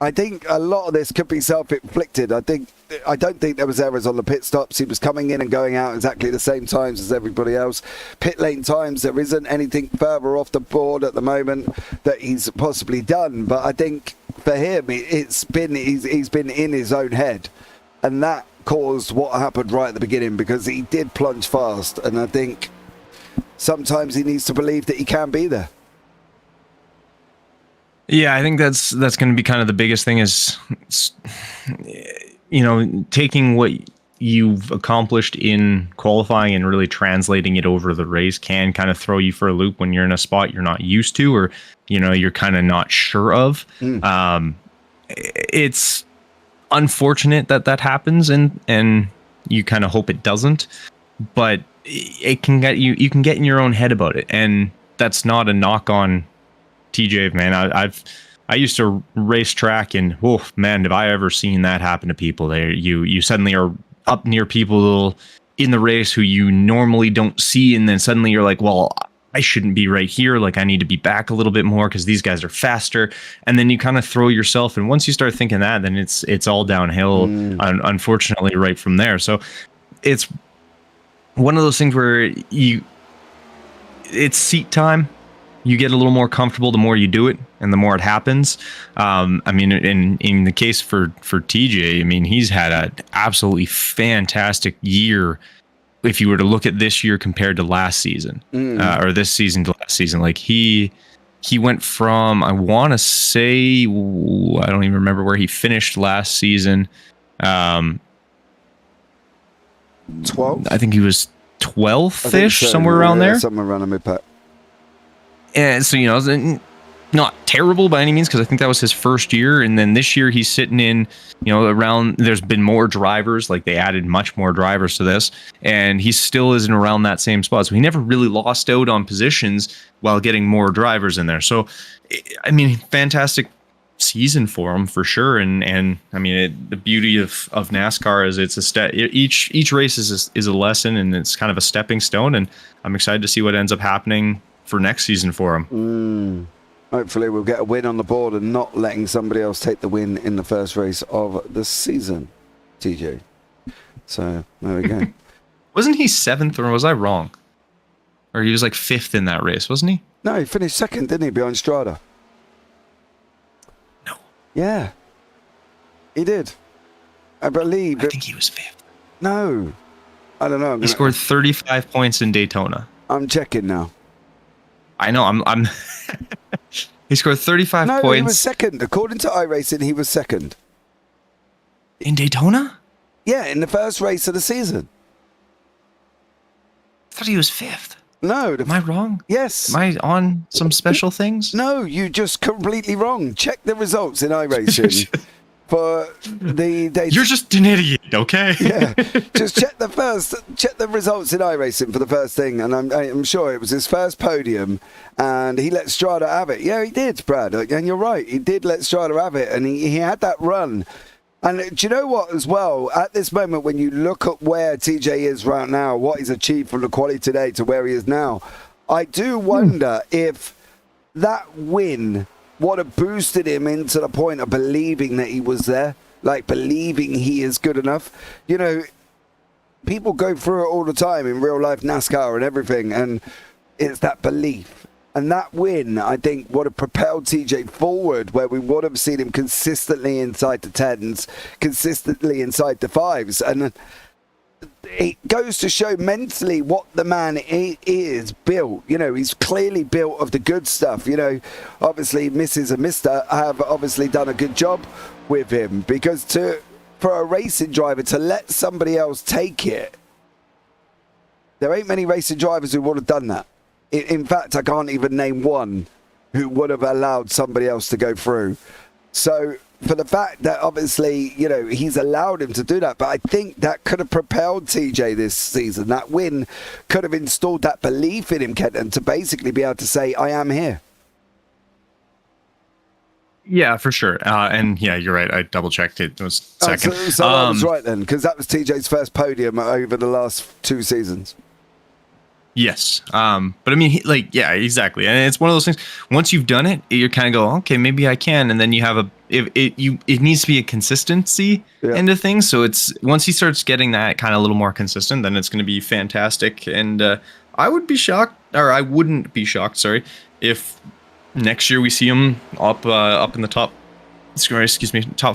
I think a lot of this could be self-inflicted. I don't think there was errors on the pit stops. He was coming in and going out exactly the same times as everybody else. Pit lane times, there isn't anything further off the board at the moment that he's possibly done. But I think for him, he's been in his own head. And that caused what happened right at the beginning because he did plunge fast. And I think sometimes he needs to believe that he can be there. Yeah, I think that's going to be kind of the biggest thing is, taking what you've accomplished in qualifying and really translating it over the race can kind of throw you for a loop when you're in a spot you're not used to or, you're kind of not sure of. It's unfortunate that happens and you kind of hope it doesn't, but it can get you can get in your own head about it. And that's not a knock on TJ, man. I used to race track and man, have I ever seen that happen to people. There you suddenly are up near people in the race who you normally don't see, and then suddenly you're like, well, I shouldn't be right here, like I need to be back a little bit more because these guys are faster. And then you kind of throw yourself, and once you start thinking that, then it's all downhill, unfortunately, right from there. So it's one of those things where it's seat time. You get a little more comfortable the more you do it and the more it happens. I mean, in the case for TJ, I mean, he's had an absolutely fantastic year. If you were to look at this year compared to last season, or this season to last season, like he went from, I want to say, I don't even remember where he finished last season. 12? I think he was 12th-ish, somewhere around there. Somewhere around the mid-pack. And so, not terrible by any means, because I think that was his first year. And then this year he's sitting in, around, there's been more drivers, like they added much more drivers to this, and he still isn't around that same spot. So he never really lost out on positions while getting more drivers in there. So, I mean, fantastic season for him for sure. And I mean, the beauty of NASCAR is it's each race is a lesson, and it's kind of a stepping stone. And I'm excited to see what ends up happening for next season for him. Hopefully we'll get a win on the board and not letting somebody else take the win in the first race of the season, TJ. So there we go. Wasn't he 7th, or was I wrong? Or he was like 5th in that race, wasn't he? No, he finished 2nd, didn't he, behind Strada? No. Yeah, he did. I believe. I think he was 5th. No, I don't know. He scored 35 points in Daytona. I'm checking now. I know. I'm. He scored 35 points. No, he was 2nd. According to iRacing, he was 2nd. In Daytona? Yeah, in the first race of the season. I thought he was 5th. No. Am I wrong? Yes. Am I on some special things? No, you just completely wrong. Check the results in iRacing. For the data. You're just an idiot, okay? Yeah, just check the results in iRacing for the first thing, and I'm sure it was his first podium, and he let Strada have it. Yeah, he did, Brad, and you're right, he did let Strada have it, and he had that run. And do you know what, as well, at this moment, when you look at where TJ is right now, what he's achieved from the quali today to where he is now, I do wonder if that win would have boosted him into the point of believing that he was there, like believing he is good enough. people go through it all the time in real life NASCAR and everything, and it's that belief. And that win, I think, would have propelled TJ forward, where we would have seen him consistently inside the 10s, consistently inside the 5s. And it goes to show mentally what the man is built. You know, he's clearly built of the good stuff. You know, obviously Mrs. and Mr. have obviously done a good job with him, because for a racing driver to let somebody else take it, there ain't many racing drivers who would have done that. In fact, I can't even name one who would have allowed somebody else to go through. So for the fact that obviously, you know, he's allowed him to do that, but I think that could have propelled TJ this season. That win could have installed that belief in him, Kenton, to basically be able to say, I am here. Yeah, for sure. And yeah, you're right. I double checked it. It was second. So I was right then, because that was TJ's first podium over the last 2 seasons. Yes. But I mean, yeah, exactly. And it's one of those things, once you've done it, you kind of go, okay, maybe I can. And then you have it needs to be a consistency into things. So it's, once he starts getting that kind of a little more consistent, then it's going to be fantastic. And I wouldn't be shocked, if next year we see him up in the top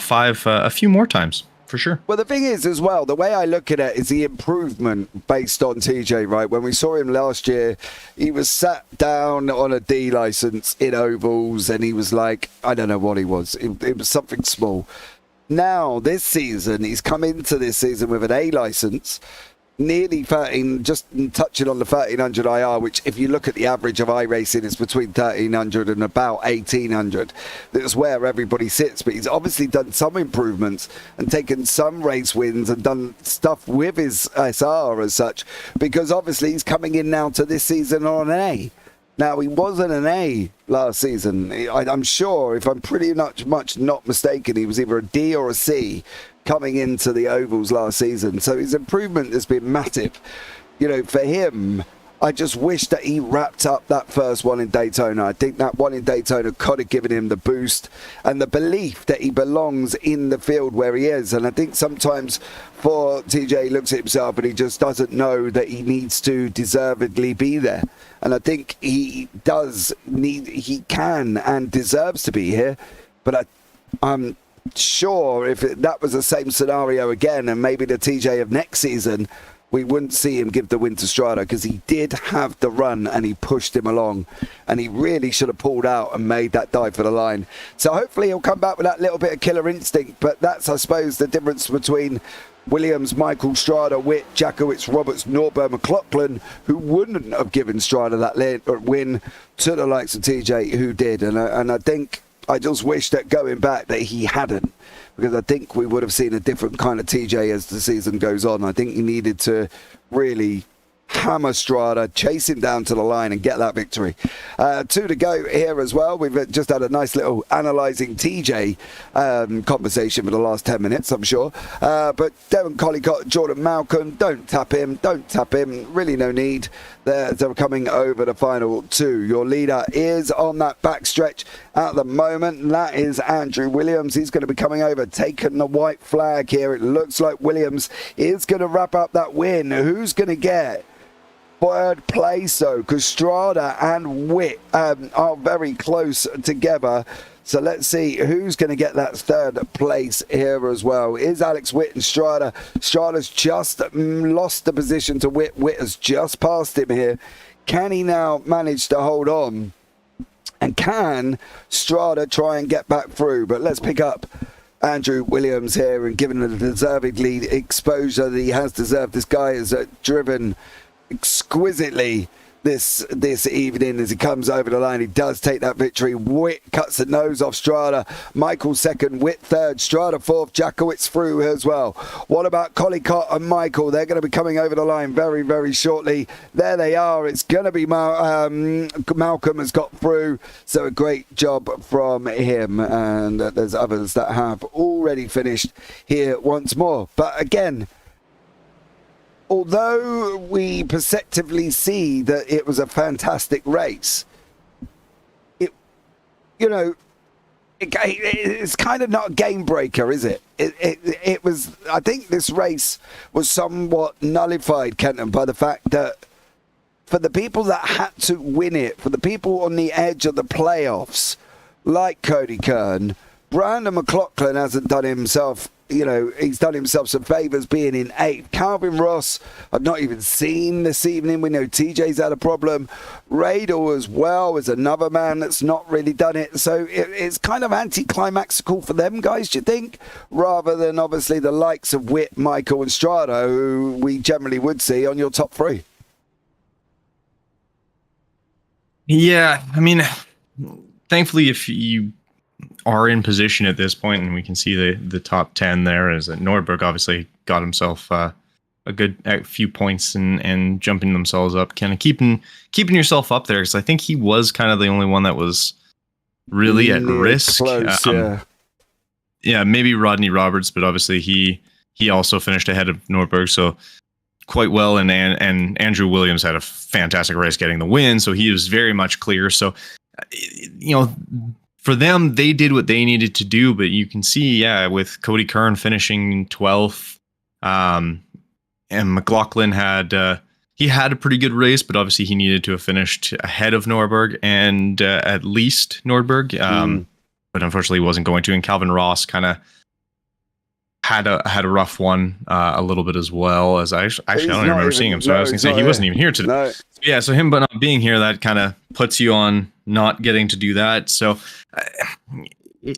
5 a few more times. For sure. Well, the thing is, as well, the way I look at it is the improvement based on TJ, right? When we saw him last year, he was sat down on a D license in ovals, and he was like, I don't know what he was. It was something small. Now, this season, he's come into this season with an A license, nearly 13, just touching on the 1300 IR, which if you look at the average of iRacing, is between 1300 and about 1800. That's where everybody sits, but he's obviously done some improvements and taken some race wins and done stuff with his SR as such, because obviously he's coming in now to this season on an A. Now, he wasn't an A last season. I'm sure, if I'm pretty much not mistaken, he was either a D or a C coming into the ovals last season. So his improvement has been massive. You know, for him, I just wish that he wrapped up that first one in Daytona. I think that one in Daytona could have given him the boost and the belief that he belongs in the field where he is. And I think sometimes for TJ, he looks at himself and he just doesn't know that he needs to deservedly be there. And I think he can and deserves to be here. But I'm sure if that was the same scenario again, and maybe the TJ of next season, we wouldn't see him give the win to Strada, because he did have the run and he pushed him along, and he really should have pulled out and made that dive for the line. So hopefully he'll come back with that little bit of killer instinct. But that's, I suppose, the difference between Williams, Michael, Strada, Witt, Jackowitz, Roberts, Norberg, McLaughlin, who wouldn't have given Strada that win, to the likes of TJ, who did. And I think, I just wish that going back that he hadn't, because I think we would have seen a different kind of TJ as the season goes on. I think he needed to really hammer Strada, chase him down to the line and get that victory. 2 to go here as well. We've just had a nice little analysing TJ conversation for the last 10 minutes, I'm sure. But Devon Collicott, Jordan Malcolm, don't tap him. Really no need. They're coming over the final 2. Your leader is on that backstretch at the moment, and that is Andrew Williams. He's going to be coming over, taking the white flag here. It looks like Williams is going to wrap up that win. Who's going to get third place, though? Because Strada and Witt are very close together. So let's see who's going to get that third place here as well. Is Alex Witt and Strada. Strada's just lost the position to Witt. Witt has just passed him here. Can he now manage to hold on? And can Strada try and get back through? But let's pick up Andrew Williams here and give him the deserved lead exposure that he has deserved. This guy has driven exquisitely this evening. As he comes over the line, he does take that victory. Witt cuts the nose off Strada. Michael second, Witt third, Strada fourth, Jackowitz through as well. What about Collicott and Michael? They're going to be coming over the line very, very shortly. There they are. It's going to be Malcolm has got through, so a great job from him. And there's others that have already finished here once more. But again, although we perceptively see that it was a fantastic race, it it's kind of not a game breaker, is it? It was. I think this race was somewhat nullified, Kenton, by the fact that for the people that had to win it, for the people on the edge of the playoffs, like Cody Kern, Brandon McLaughlin hasn't done himself. He's done himself some favours being in 8th. Calvin Ross, I've not even seen this evening. We know TJ's had a problem. Radel as well is another man that's not really done it. So it's kind of anticlimactical for them guys, do you think? Rather than obviously the likes of Witt, Michael and Strada, who we generally would see on your top 3. Yeah, I mean, thankfully, if you are in position at this point, and we can see the top 10 there, is that Nordberg obviously got himself a few points and jumping themselves up, kind of keeping yourself up there, because I think he was kind of the only one that was really at risk. Close, yeah, maybe Rodney Roberts, but obviously he also finished ahead of Nordberg, so quite well, and Andrew Williams had a fantastic race getting the win, so he was very much clear. So for them, they did what they needed to do, but you can see, with Cody Kern finishing 12th, and McLaughlin had a pretty good race, but obviously he needed to have finished ahead of Nordberg and at least Nordberg, but unfortunately he wasn't going to. And Calvin Ross kind of had a rough one a little bit as well. As I don't even remember seeing him, so I was going to say he wasn't even here today. No. Yeah, so him but not being here, that kind of puts you on not getting to do that. So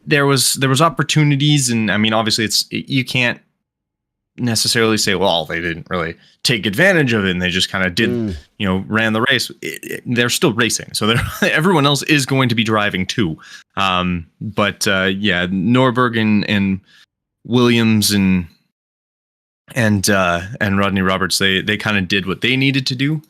there was opportunities, and I mean, obviously you can't necessarily say, well, they didn't really take advantage of it and they just kind of did, ran the race. They're still racing, so everyone else is going to be driving too. But Norberg and Williams and Rodney Roberts, they kind of did what they needed to do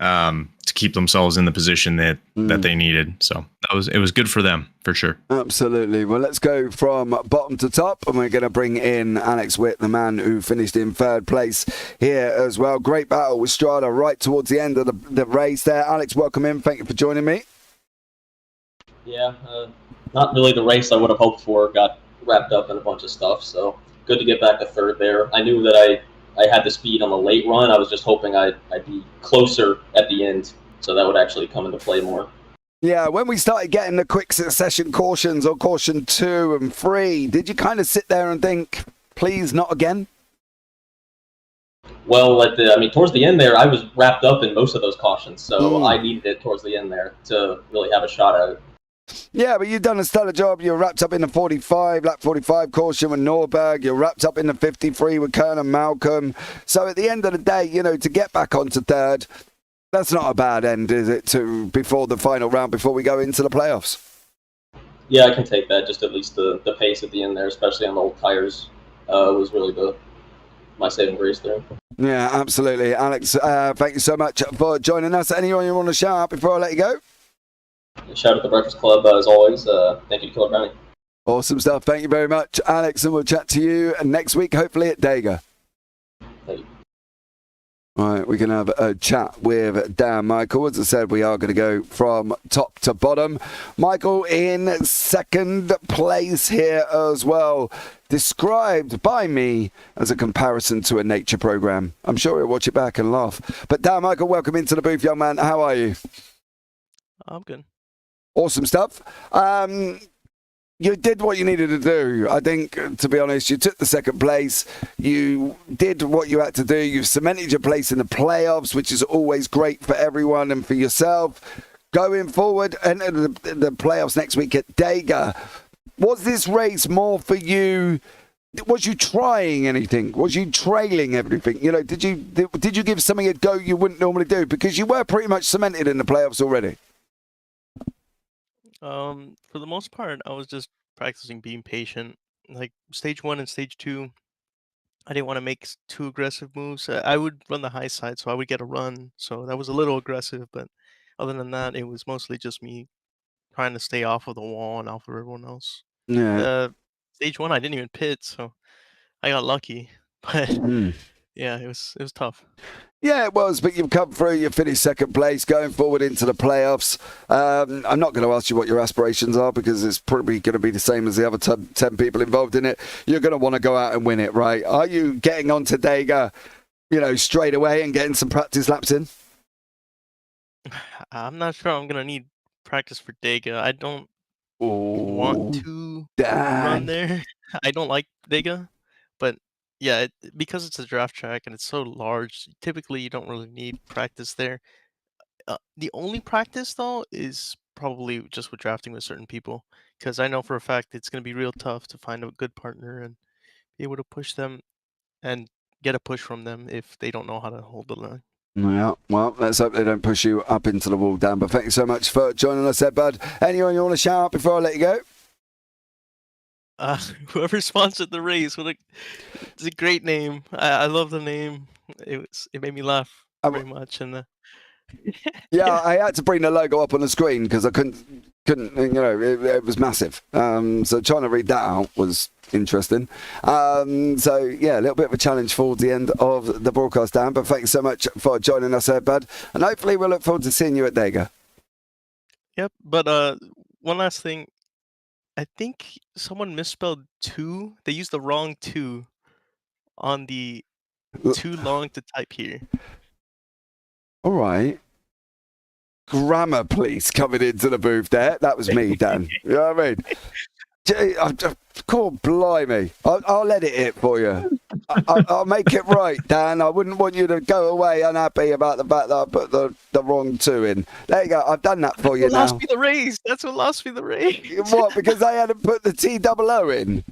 to keep themselves in the position that they needed. So it was good for them for sure. Absolutely. Well, let's go from bottom to top, and we're going to bring in Alex Witt, the man who finished in 3rd place here as well. Great battle with Strada right towards the end of the race there. Alex, welcome in. Thank you for joining me. Yeah, not really the race I would have hoped for. Got wrapped up in a bunch of stuff, so good to get back to 3rd there. I knew that I had the speed on the late run. I was just hoping I'd be closer at the end, so that would actually come into play more. Yeah, when we started getting the quick succession cautions, or caution 2 and 3, did you kind of sit there and think, please not again? Well, towards the end there, I was wrapped up in most of those cautions, so I needed it towards the end there to really have a shot at it. Yeah, but you've done a stellar job. You're wrapped up in the 45, lap 45 caution with Norberg. You're wrapped up in the 53 with Kern and Malcolm. So at the end of the day, to get back onto 3rd, that's not a bad end, is it, before the final round, before we go into the playoffs? Yeah, I can take that. Just at least the pace at the end there, especially on the old tires, was really my saving grace there. Yeah, absolutely. Alex, thank you so much for joining us. Anyone you want to shout out before I let you go? Shout out to Breakfast Club as always. Thank you, Killer Brownie. Awesome stuff. Thank you very much, Alex, and we'll chat to you next week, hopefully at Dega. Thank you. All right, we can have a chat with Dan Michael. As I said, we are going to go from top to bottom. Michael in 2nd place here as well, described by me as a comparison to a nature program. I'm sure he'll watch it back and laugh. But Dan Michael, welcome into the booth, young man. How are you? I'm good. Awesome stuff. You did what you needed to do. I think, to be honest, you took the 2nd place. You did what you had to do. You've cemented your place in the playoffs, which is always great for everyone and for yourself. Going forward, and the playoffs next week at Dega. Was this race more for you? Was you trying anything? Was you trailing everything? Did you give something a go you wouldn't normally do? Because you were pretty much cemented in the playoffs already. For the most part, I was just practicing being patient. Like stage 1 and stage 2, I didn't want to make too aggressive moves. I would run the high side, so I would get a run. So that was a little aggressive, but other than that, it was mostly just me trying to stay off of the wall and off of everyone else. Yeah. Stage 1, I didn't even pit, so I got lucky. But yeah, it was tough. Yeah, it was, but you've come through. You finished second place, going forward into the playoffs. I'm not going to ask you what your aspirations are because it's probably going to be the same as the other 10 people involved in it. You're going to want to go out and win it, right? Are you getting on to Dega, straight away and getting some practice laps in? I'm not sure I'm gonna need practice for Dega. I don't want to run there. I don't like Dega, but yeah, because it's a draft track and it's so large, typically you don't really need practice there. The only practice though is probably just with drafting with certain people, because I know for a fact it's going to be real tough to find a good partner and be able to push them and get a push from them if they don't know how to hold the line. Yeah, well, let's hope they don't push you up into the wall, Dan. But thank you so much for joining us there, bud. Anyone you want to shout out before I let you go? Whoever sponsored the race, it's a great name. I love the name. It made me laugh very much, and yeah, I had to bring the logo up on the screen because I couldn't. It was massive. So trying to read that out was interesting. So yeah, a little bit of a challenge for the end of the broadcast, Dan. But thanks so much for joining us there, bud. And hopefully we'll look forward to seeing you at Dega. Yep. But one last thing. I think someone misspelled 2. They used the wrong 2 on the too long to type here. All right. Grammar police coming into the booth there. That was me, Dan. You know what I mean? God blimey. I'll edit it for you. I'll make it right, Dan. I wouldn't want you to go away unhappy about the fact that I put the wrong 2 in. There you go. I've done that for you now. Lost me the race. That's what lost me the race. What? Because I hadn't put the TOO in?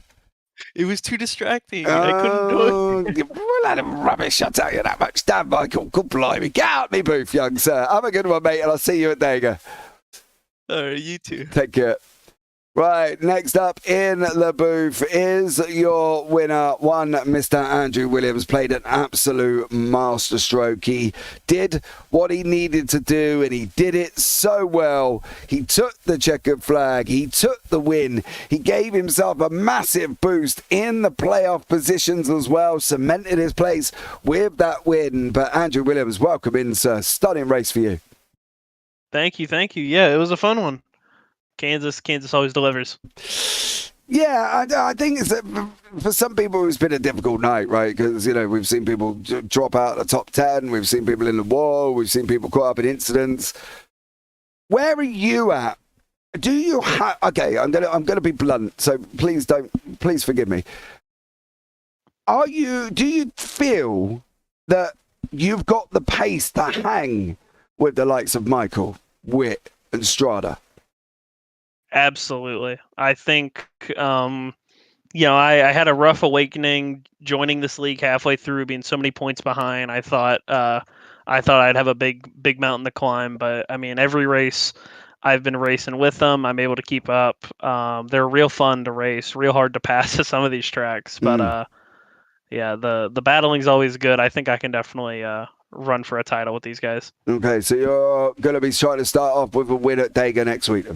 It was too distracting. I couldn't do it. Well, out of rubbish, I'll tell you that much. Dan Michael, good blimey. Get out me booth, young sir. Have a good one, mate, and I'll see you at Dega. All right, you too. Take care. Right, next up in the booth is your winner, one Mr. Andrew Williams. Played an absolute masterstroke. He did what he needed to do, and he did it so well. He took the checkered flag. He took the win. He gave himself a massive boost in the playoff positions as well, cemented his place with that win. But Andrew Williams, welcome in, sir. Stunning race for you. Thank you. Yeah, it was a fun one. Kansas always delivers. Yeah, I think it's for some people it's been a difficult night, right? Because we've seen people drop out of the top 10, we've seen people in the wall, we've seen people caught up in incidents. Where are you at? Do you have? Okay, I'm gonna be blunt, so please forgive me. Do you feel that you've got the pace to hang with the likes of Michael, Witt, and Strada? Absolutely. I think, I had a rough awakening joining this league halfway through, being so many points behind. I thought I'd have a big mountain to climb, but I mean, every race I've been racing with them, I'm able to keep up. They're real fun to race, real hard to pass to some of these tracks, but the battling's always good. I think I can definitely run for a title with these guys. Okay, so you're going to be trying to start off with a win at Dega next week.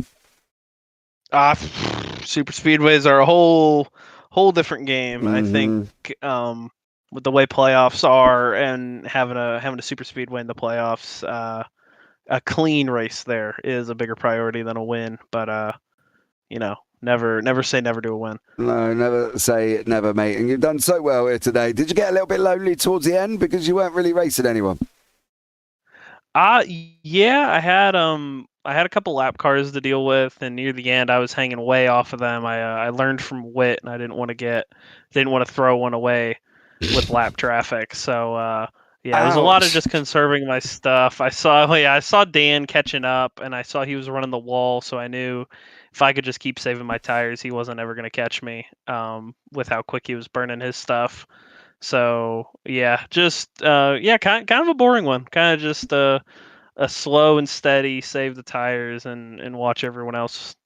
Super speedways are a whole different game. I think with the way playoffs are and having a super speedway in the playoffs, a clean race there is a bigger priority than a win. But never say never to a win. No, never say never, mate. And you've done so well here today. Did you get a little bit lonely towards the end because you weren't really racing anyone? Yeah, I had a couple lap cars to deal with, and near the end, I was hanging way off of them. I learned from Witt, and I didn't want to throw one away with lap traffic. So it was a lot of just conserving my stuff. I saw Dan catching up, and I saw he was running the wall, so I knew if I could just keep saving my tires, he wasn't ever going to catch me with how quick he was burning his stuff. So kind of a boring one. Kind of just a slow and steady, save the tires and watch everyone else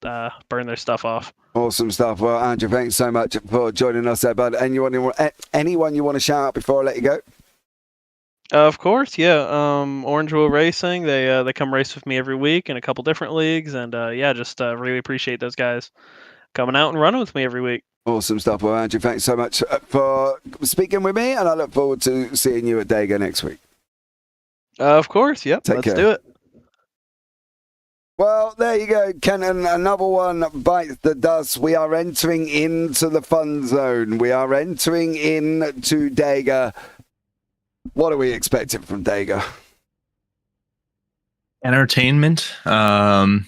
burn their stuff off. Awesome stuff. Well, Andrew, thanks so much for joining us there, bud. Anyone you want to shout out before I let you go? Of course, yeah. Orangeville Racing, they come race with me every week in a couple different leagues, and just really appreciate those guys coming out and running with me every week. Awesome stuff. Well, Andrew, thanks so much for speaking with me, and I look forward to seeing you at Dega next week. Of course, yep. Take Let's care. do it. Well, there you go, Kenton. Another one bites the dust. We are entering into the fun zone. We are entering into Dega. What are we expecting from Dega? Entertainment. A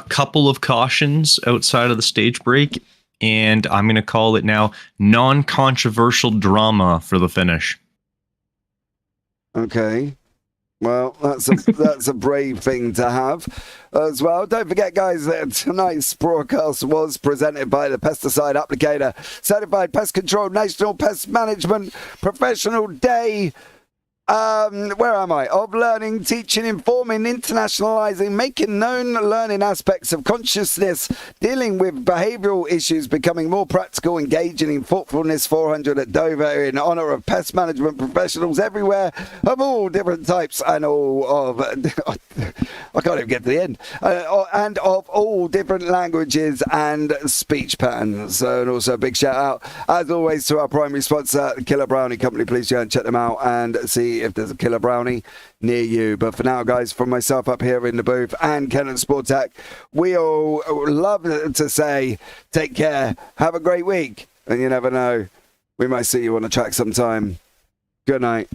couple of cautions outside of the stage break, and I'm going to call it now non-controversial drama for the finish. Okay. Well, that's a brave thing to have as well. Don't forget, guys, that tonight's broadcast was presented by the Pesticide Applicator, Certified Pest Control, National Pest Management Professional Day. Where am I? Of learning, teaching, informing, internationalizing, making known learning aspects of consciousness, dealing with behavioral issues, becoming more practical, engaging in thoughtfulness 400 at Dover in honor of pest management professionals everywhere of all different types and all of, I can't even get to the end, and of all different languages and speech patterns. And also a big shout out, as always, to our primary sponsor, Killer Brownie Company. Please go and check them out and see if there's a Killer Brownie near you. But for now, guys, from myself up here in the booth and Kenton Sportak, we all love to say take care, have a great week, and you never know, we might see you on the track sometime. Good night.